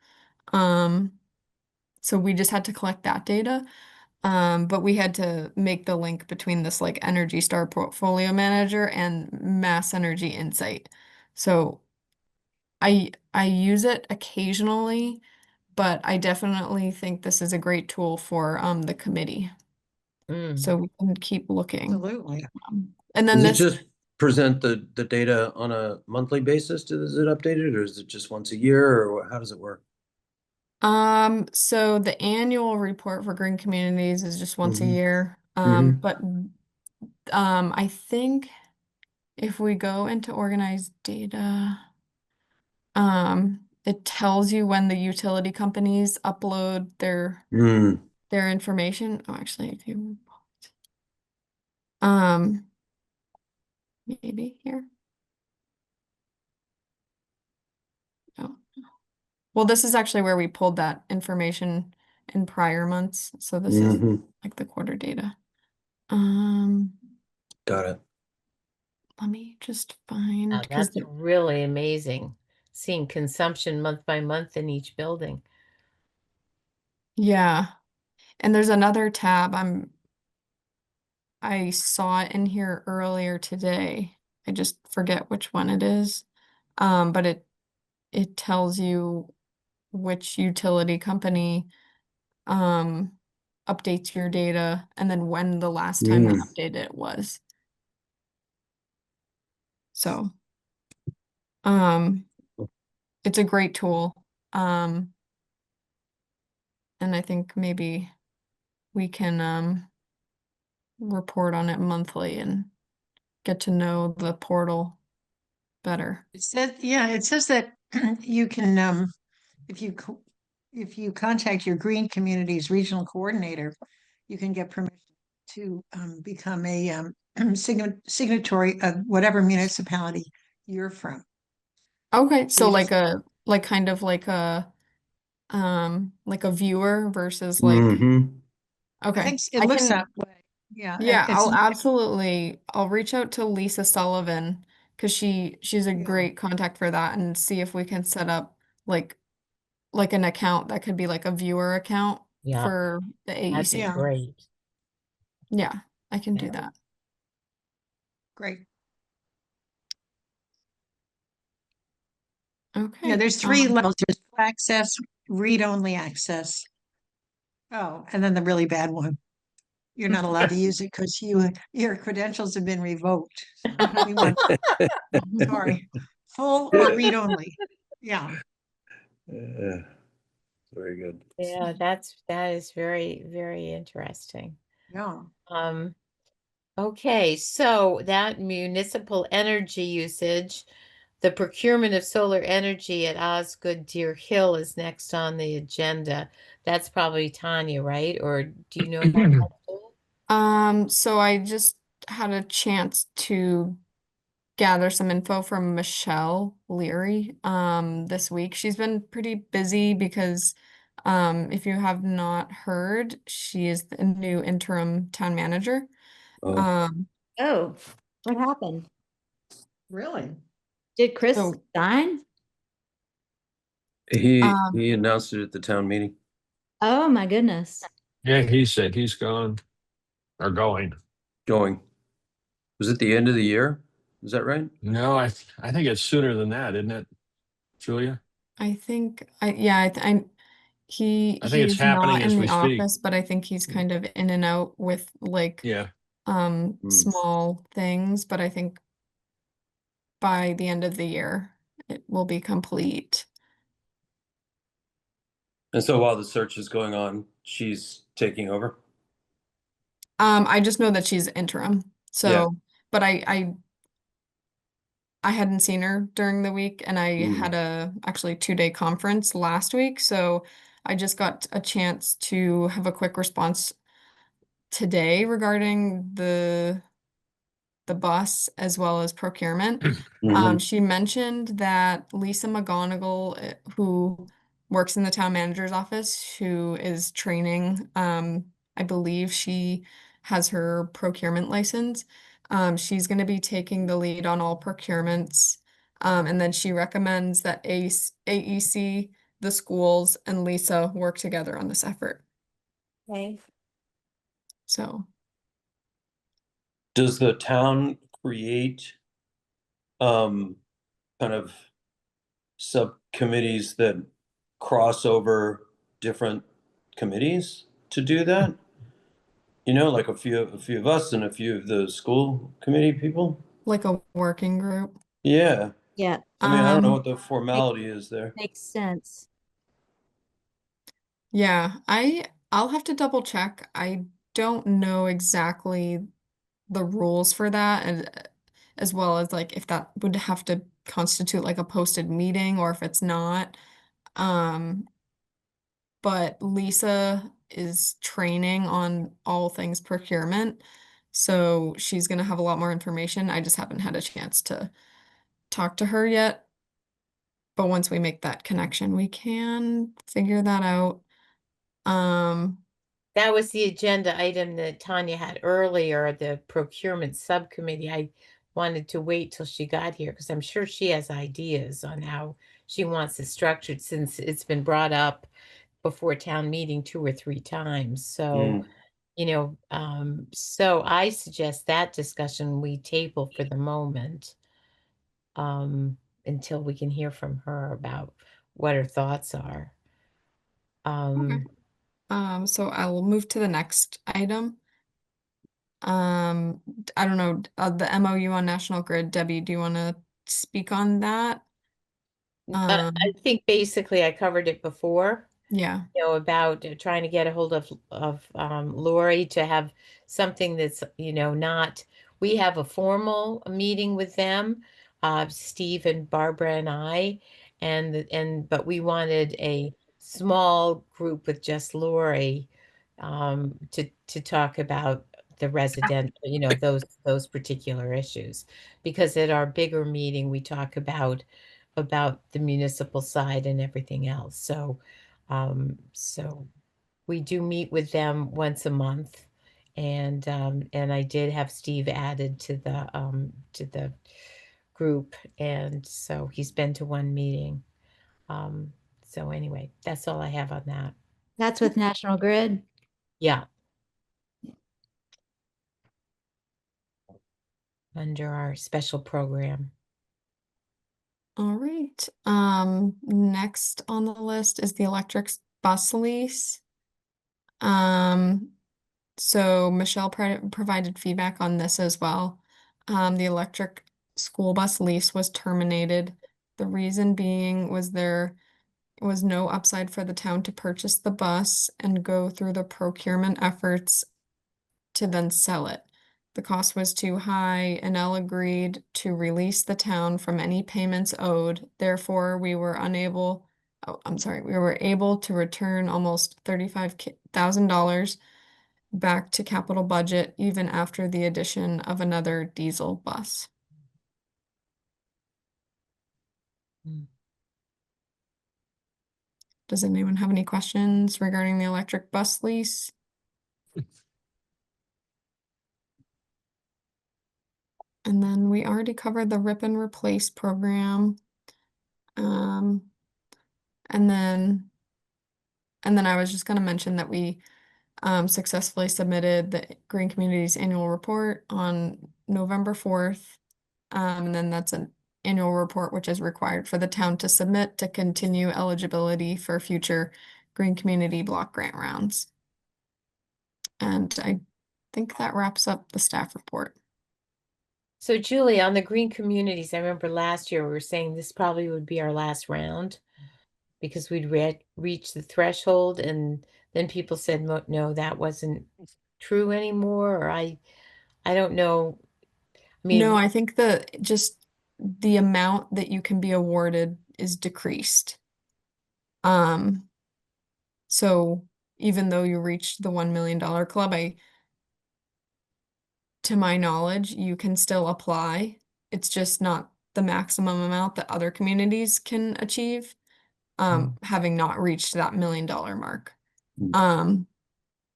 S6: Um, so we just had to collect that data. But we had to make the link between this like Energy Star Portfolio Manager and Mass Energy Insight. So I use it occasionally, but I definitely think this is a great tool for the committee.
S1: Mm.
S6: So we can keep looking.
S5: Absolutely.
S6: And then
S4: Does it
S6: this,
S4: just present the data on a monthly basis? Is it updated or is it just once a year or how does it work?
S6: so the annual report for green communities is just once a
S4: Mhm.
S6: year.
S4: Mhm.
S6: But I think if we go into organized data, it tells you when the utility companies upload
S4: Mm.
S6: their information. Oh, actually, if you um maybe here. Oh. Well, this is actually where we pulled that information in prior months. So this is
S4: Mhm.
S6: like the quarter data. Um,
S4: Got it.
S6: let me just find
S1: Now,
S6: because
S1: that's really amazing, seeing consumption month by month in each building.
S6: yeah. And there's another tab. I saw it in here earlier today. I just forget which one it is. But it tells you which utility company um updates your data and then when the last time they
S4: Mm.
S6: updated it was. So, um, it's a great tool. Um, and I think maybe we can report on it monthly and get to know the portal better.
S5: It says, yeah, it says that you can, if you contact your green communities regional coordinator, you can get permission to become a signatory of whatever municipality you're from.
S6: Okay,
S5: So
S6: so
S5: you just,
S6: like kind of like a viewer versus like
S4: Mhm.
S5: I think
S6: okay.
S5: it
S6: I
S5: looks
S6: can
S5: that way. Yeah,
S6: Yeah,
S5: it's
S6: I'll reach out to Lisa Sullivan because she's a
S5: yeah,
S6: great contact for that and see if we can set up like like an account that could be like a viewer account
S1: Yeah,
S6: for the
S1: that'd be
S6: AEC.
S5: yeah,
S1: great.
S6: Yeah, I can do
S1: Yeah.
S6: that.
S5: great. Yeah,
S6: Okay.
S5: there's three levels. There's full access, read-only access. Oh, and then the really bad one. You're not allowed to use it because your credentials have been revoked. So we want, sorry, full or read only. Yeah,
S4: Yeah. Very good.
S1: Yeah, that is very, very interesting.
S5: yeah.
S1: Um, okay, so that municipal energy usage, the procurement of solar energy at Osgood Deer Hill is next on the agenda. That's probably Tanya, right? Or do you know about that too?
S6: So I just had a chance to gather some info from Michelle Leary this week. She's been pretty busy because if you have not heard, she is the new interim town manager.
S4: Oh,
S6: Um
S2: Oh, what happened?
S5: Really?
S2: Did Chris
S6: so
S2: sign?
S6: um
S4: he announced it at the town meeting.
S2: Oh my goodness.
S7: Yeah, he said he's gone or going.
S4: Going. Was it the end of the year? Is that right?
S7: No, I think it's sooner than that, isn't it, Julia?
S6: I think yeah,
S7: I think it's
S6: he's not
S7: happening
S6: in
S7: as we
S6: the
S7: speak.
S6: office, but I think he's kind of in and out with like
S7: Yeah.
S6: small things, but I think by the end of the year it will be complete.
S4: And so while the search is going on, she's taking over?
S6: I just know that she's interim.
S4: Yeah.
S6: So, but I hadn't seen her during the week and I
S4: Mm.
S6: had a actually 2-day conference last week, so I just got a chance to have a quick response today regarding the bus as well as procurement.
S4: Mhm.
S6: She mentioned that Lisa McGonigal, who works in the town manager's office, who is training, I believe she has her procurement license. She's going to be taking the lead on all procurements. And then she recommends that AEC, the schools, and Lisa work together on this effort.
S2: Okay.
S6: So,
S4: Does the town create kind of subcommittees that cross over different committees to do that? You know, like a few of us and a few of the school committee people?
S6: like a working group.
S4: Yeah.
S2: Yeah,
S4: I mean, I don't know
S6: Um,
S4: what the formality is there.
S2: makes sense.
S6: Yeah, I'll have to double check. I don't know exactly the rules for that, and as well as like if that would have to constitute like a posted meeting or if it's not. Um, but Lisa is training on all things procurement, so she's gonna have a lot more information. I just haven't had a chance to talk to her yet. But once we make that connection, we can figure that out. Um,
S1: That was the agenda item that Tanya had earlier, the procurement subcommittee. I wanted to wait till she got here because I'm sure she has ideas on how she wants it structured since it's been brought up before town meeting 2 or 3 times. So,
S4: Mm.
S1: so I suggest that discussion we table for the moment, until we can hear from her about what her thoughts are.
S6: okay. So I will move to the next item. I don't know, the MOU on National Grid. Debbie, do you want to speak on that?
S1: I
S6: Um,
S1: think basically I covered it before,
S6: yeah,
S1: about trying to get a hold of Lori to have something that's, not, we have a formal meeting with them, Steve and Barbara and I, but we wanted a small group with just Lori, to talk about the resident, those particular issues. Because at our bigger meeting, we talk about the municipal side and everything else. So we do meet with them once a month. And I did have Steve added to the group. And so he's been to one meeting. So anyway, that's all I have on that.
S2: That's with National Grid.
S1: Yeah. Under our special program.
S6: all right. Next on the list is the electric bus lease. So Michelle provided feedback on this as well. The electric school bus lease was terminated. The reason being was there was no upside for the town to purchase the bus and go through the procurement efforts to then sell it. The cost was too high, and L agreed to release the town from any payments owed. Therefore, we were able to return almost $35,000 back to capital budget even after the addition of another diesel bus.
S1: Mm.
S6: Does anyone have any questions regarding the electric bus lease? And then we already covered the rip and replace program. Um, and then I was just going to mention that we successfully submitted the Green Communities annual report on November 4th. And then that's an annual report, which is required for the town to submit to continue eligibility for future Green Community Block Grant rounds. And I think that wraps up the staff report.
S1: So Julie, on the green communities, I remember last year we were saying this probably would be our last round because we'd reached the threshold, and then people said no, that wasn't true anymore, or I don't know. I mean,
S6: No, I think just the amount that you can be awarded is decreased. So even though you reached the $1 million club, to my knowledge, you can still apply. It's just not the maximum amount that other communities can achieve, having not reached that $1 million mark.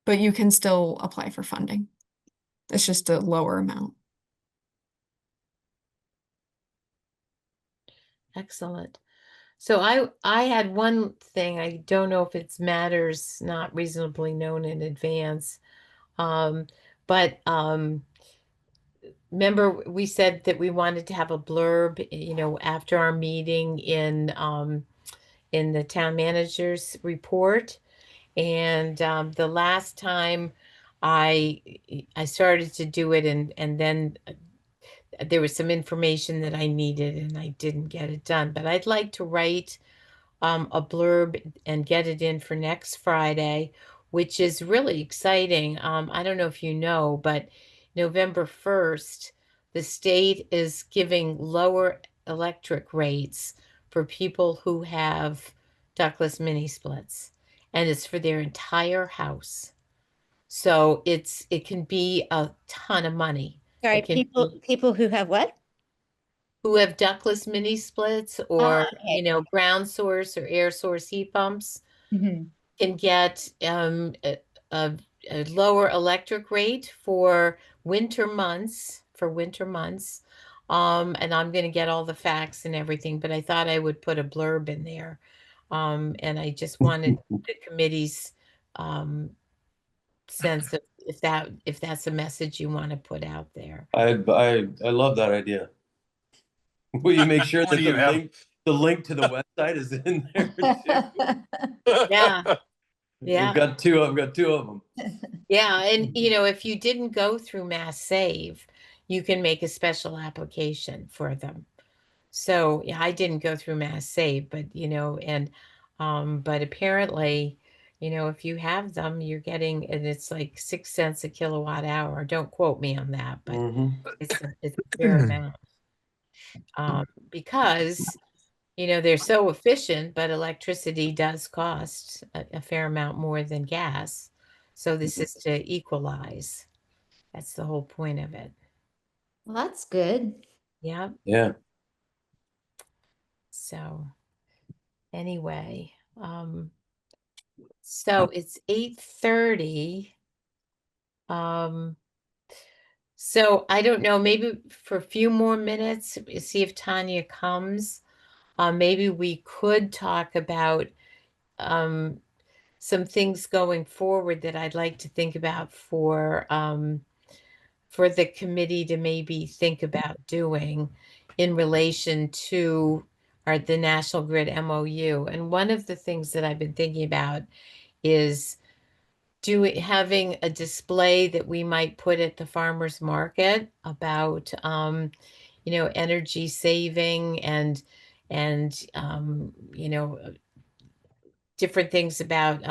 S6: But you can still apply for funding. It's just a lower amount.
S1: excellent. So I had one thing, I don't know if it's matters not reasonably known in advance. But remember we said that we wanted to have a blurb, after our meeting in the town manager's report. And the last time I started to do it, and then there was some information that I needed and I didn't get it done. But I'd like to write a blurb and get it in for next Friday, which is really exciting. I don't know if you know, but November 1st, the state is giving lower electric rates for people who have ductless mini splits, and it's for their entire house. So it can be a ton of money.
S2: Sorry,
S1: It can
S2: people who have what?
S1: who have ductless mini splits or,
S2: Okay.
S1: ground source or air source heat pumps
S2: Mhm.
S1: can get a lower electric rate for winter months, and I'm going to get all the facts and everything, but I thought I would put a blurb in there. And I just wanted the committee's sense of if that's a message you want to put out there.
S4: I love that idea. Will you make sure
S7: What
S4: that
S7: do you have?
S4: the link to the website is in there too?
S1: Yeah. Yeah.
S4: I've got two of them.
S1: Yeah, and if you didn't go through Mass Save, you can make a special application for them. So yeah, I didn't go through Mass Save, but but apparently, if you have them, you're getting, and it's like 6 cents a kilowatt hour. Don't quote me on that, but it's a fair amount. Because they're so efficient, but electricity does cost a fair amount more than gas. So this is to equalize. That's the whole point of it.
S2: Well, that's good.
S1: Yeah.
S4: Yeah.
S1: So anyway, so it's 8:30. So I don't know, maybe for a few more minutes, see if Tanya comes. Maybe we could talk about some things going forward that I'd like to think about for the committee to maybe think about doing in relation to the National Grid MOU. And one of the things that I've been thinking about is having a display that we might put at the farmers market about energy saving and different things about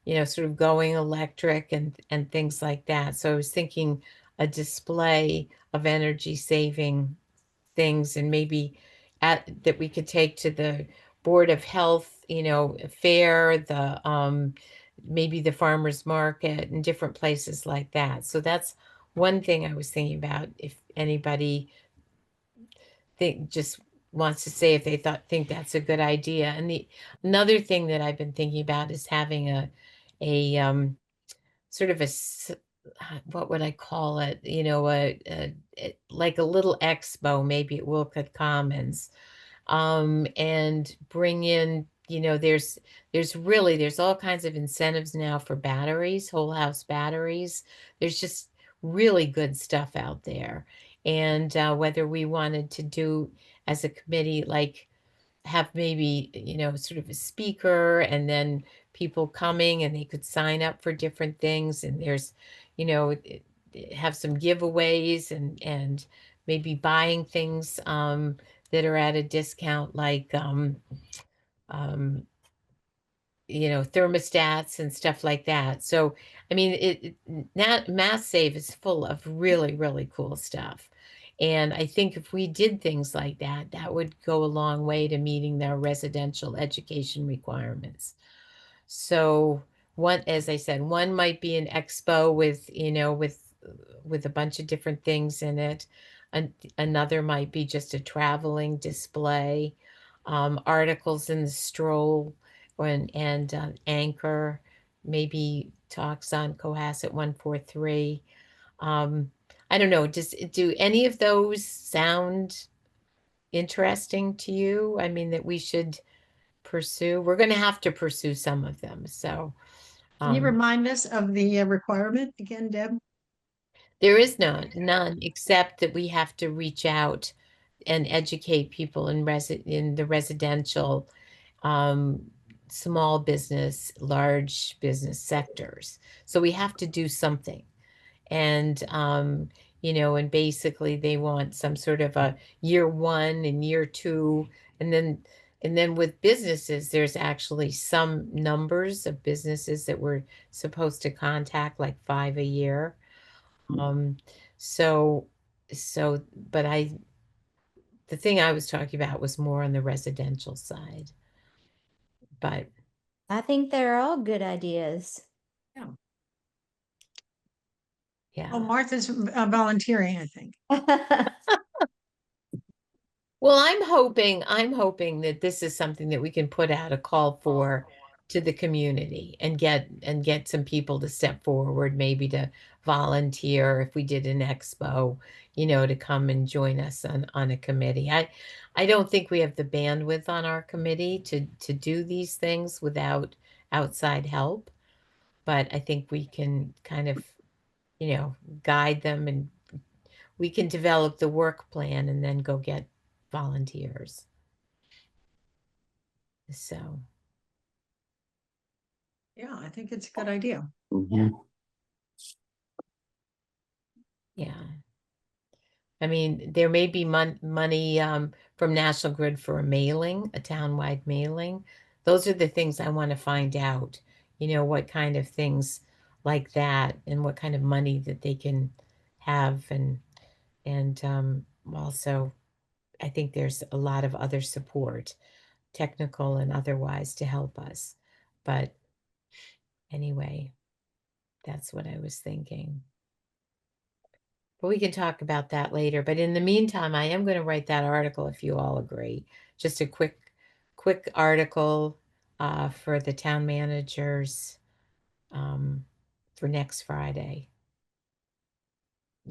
S1: sort of going electric and things like that. So I was thinking a display of energy saving things, and maybe that we could take to the Board of Health, fair, the maybe the farmers market and different places like that. So that's one thing I was thinking about, if anybody just wants to say if they think that's a good idea. And another thing that I've been thinking about is having a sort of what would I call it? Like a little expo, maybe at Wilcott Commons, and bring in, there's all kinds of incentives now for batteries, whole house batteries. There's just really good stuff out there. and whether we wanted to do as a committee, like have maybe, sort of a speaker and then people coming and they could sign up for different things. And there's, have some giveaways and maybe buying things that are at a discount, like, thermostats and stuff like that. So, I mean, Mass Save is full of really, really cool stuff. And I think if we did things like that, that would go a long way to meeting their residential education requirements. So one, as I said, one might be an expo with, with a bunch of different things in it. Another might be just a traveling display, articles in the stroll, and Anchor, maybe talks on Cohasset 143. I don't know. Do any of those sound interesting to you? I mean, that we should pursue. We're going to have to pursue some of them. So
S5: Can you
S1: um,
S5: remind us of the requirement again, Deb?
S1: there is none except that we have to reach out and educate people in the residential, um, small business, large business sectors. So we have to do something. And and basically they want some sort of a year one and year two, and then with businesses, there's actually some numbers of businesses that we're supposed to contact, like 5 a year. Um, so so but the thing I was talking about was more on the residential side. But
S2: I think they're all good ideas.
S1: yeah.
S5: Oh, Martha's volunteering, I think.
S1: Well, I'm hoping that this is something that we can put out a call for to the community and get some people to step forward, maybe to volunteer if we did an expo, to come and join us on a committee. I don't think we have the bandwidth on our committee to do these things without outside help, but I think we can kind of, guide them, and we can develop the work plan and then go get volunteers. So,
S5: Yeah, I think it's a good idea.
S1: yeah. I mean, there may be money from National Grid for a mailing, a townwide mailing. Those are the things I want to find out, what kind of things like that and what kind of money that they can have. And also, I think there's a lot of other support, technical and otherwise, to help us. But anyway, that's what I was thinking. But we can talk about that later. But in the meantime, I am going to write that article if you all agree. Just a quick article for the town managers for next Friday,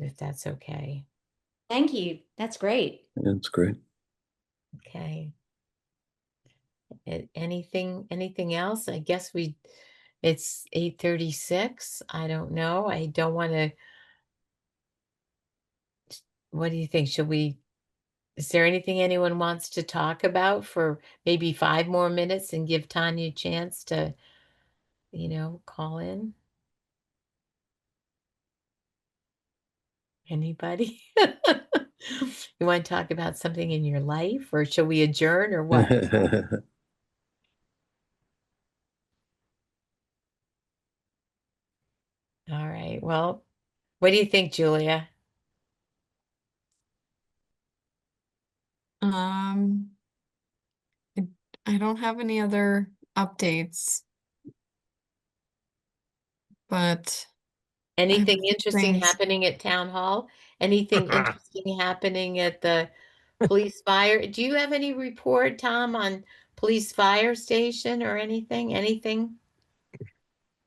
S1: if that's okay.
S2: Thank you. That's great.
S4: That's great.
S1: Okay. Anything else? I guess it's 8:36. I don't know. I don't want to. What do you think? Is there anything anyone wants to talk about for maybe 5 more minutes and give Tanya a chance to, call in? Anybody? You want to talk about something in your life, or shall we adjourn, or what? All right. Well, what do you think, Julia?
S6: Um, I don't have any other updates, but
S1: Anything interesting
S6: things.
S1: happening at town hall? Anything interesting happening at the police fire? Do you have any report, Tom, on police fire station or anything? Anything?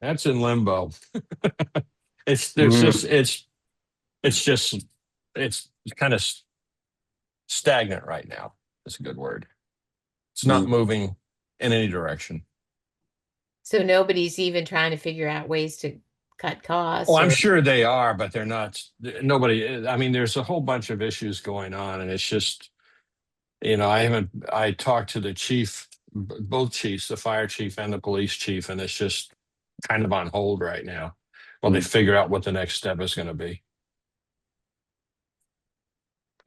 S7: That's in limbo. There's just, it's kind of stagnant right now. That's a good word. It's not moving in any direction.
S1: So nobody's even trying to figure out ways to cut costs
S7: Oh, I'm
S1: or
S7: sure they are, but they're not, nobody, I mean, there's a whole bunch of issues going on and it's just, I talked to the chief, both chiefs, the fire chief and the police chief, and it's just kind of on hold right now while they figure out what the next step is going to be.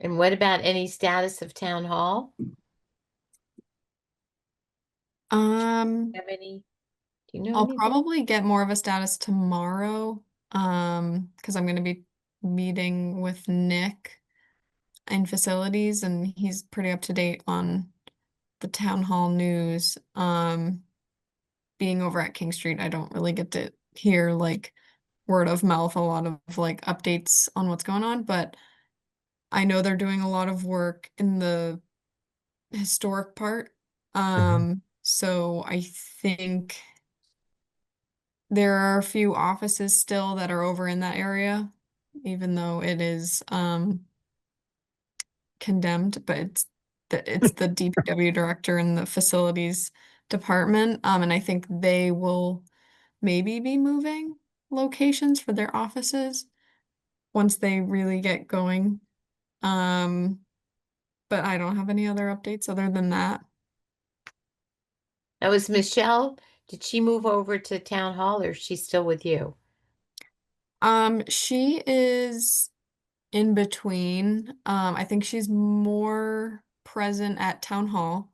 S1: and what about any status of town hall? Have any? Do you know
S6: I'll
S1: anything?
S6: probably get more of a status tomorrow, because I'm gonna be meeting with Nick in facilities, and he's pretty up to date on the town hall news. Being over at King Street, I don't really get to hear like word of mouth, a lot of like updates on what's going on, but I know they're doing a lot of work in the historic part. So I think there are a few offices still that are over in that area, even though it is condemned, but it's the DPW director and the facilities department. And I think they will maybe be moving locations for their offices once they really get going. But I don't have any other updates other than that.
S1: Now, was Michelle, did she move over to town hall or is she still with you?
S6: She is in between. I think she's more present at town hall.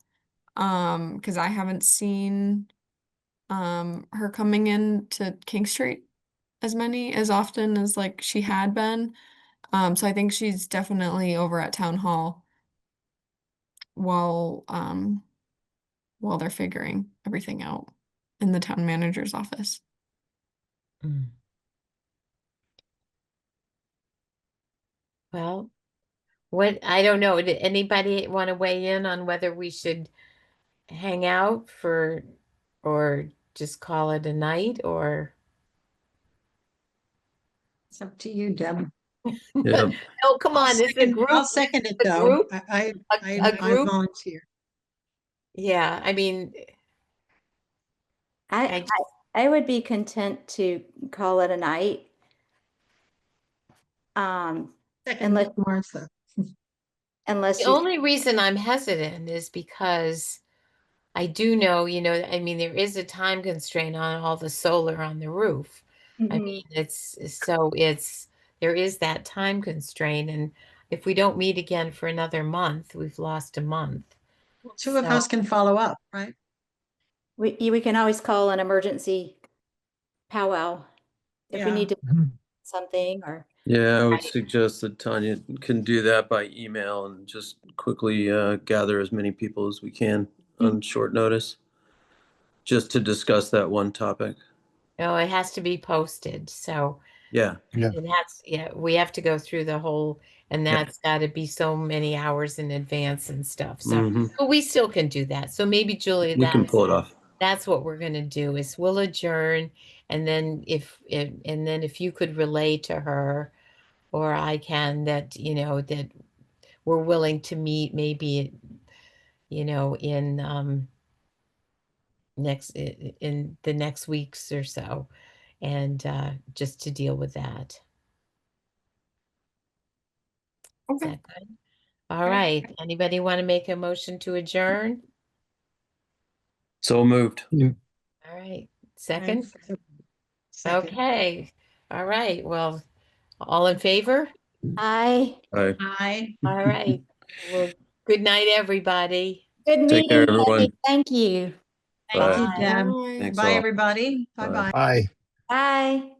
S6: Because I haven't seen her coming in to King Street as often as like she had been. So I think she's definitely over at town hall while they're figuring everything out in the town manager's office.
S1: Well, I don't know. Did anybody want to weigh in on whether we should hang out or just call it a night or?
S5: It's up to you, Deb.
S4: Yeah.
S1: Oh, come on, this is a group.
S5: I'll second it
S1: a
S5: though.
S1: group?
S5: I
S1: A
S5: I
S1: group?
S5: volunteer.
S1: Yeah, I mean, I
S2: I,
S1: just-
S2: I would be content to call it a night.
S5: Second,
S2: Unless-
S5: Martha.
S2: Unless
S1: the
S2: you,
S1: only reason I'm hesitant is because I do know, I mean, there is a time constraint on all the solar on the roof. I
S2: Mhm.
S1: mean, there is that time constraint, and if we don't meet again for another month, we've lost a month.
S5: Well, two of us can follow up, right?
S2: we can always call an emergency powwow if we
S5: Yeah.
S2: need to something or.
S4: Yeah, I would suggest that Tanya can do that by email and just quickly gather as many people as we can on short notice, just to discuss that one topic.
S1: No, it has to be posted, so
S4: Yeah.
S7: Yeah.
S1: we have to go through the whole, and
S4: Yeah.
S1: that's got to be so many hours in advance and stuff. So,
S4: Mhm.
S1: but we still can do that. So maybe Julia,
S4: We can pull it off.
S1: that's what we're going to do is we'll adjourn, and then if you could relay to her, or I can, that that we're willing to meet maybe in in the next weeks or so, and just to deal with that. Is
S6: Okay.
S1: that good? All right. Anybody want to make a motion to adjourn?
S4: So moved.
S1: All right. Second?
S5: Second.
S1: Okay. All right. Well, all in favor?
S2: Aye.
S4: All right.
S5: Aye.
S1: All right. Well, good night, everybody.
S2: Good
S4: Take
S2: meeting
S4: care,
S2: you.
S4: everyone.
S2: Thank you.
S5: Thank you,
S4: Bye.
S5: Deb.
S6: Bye.
S4: Thanks
S5: Bye,
S4: all.
S5: everybody. Bye-bye.
S7: Aye.
S2: Bye.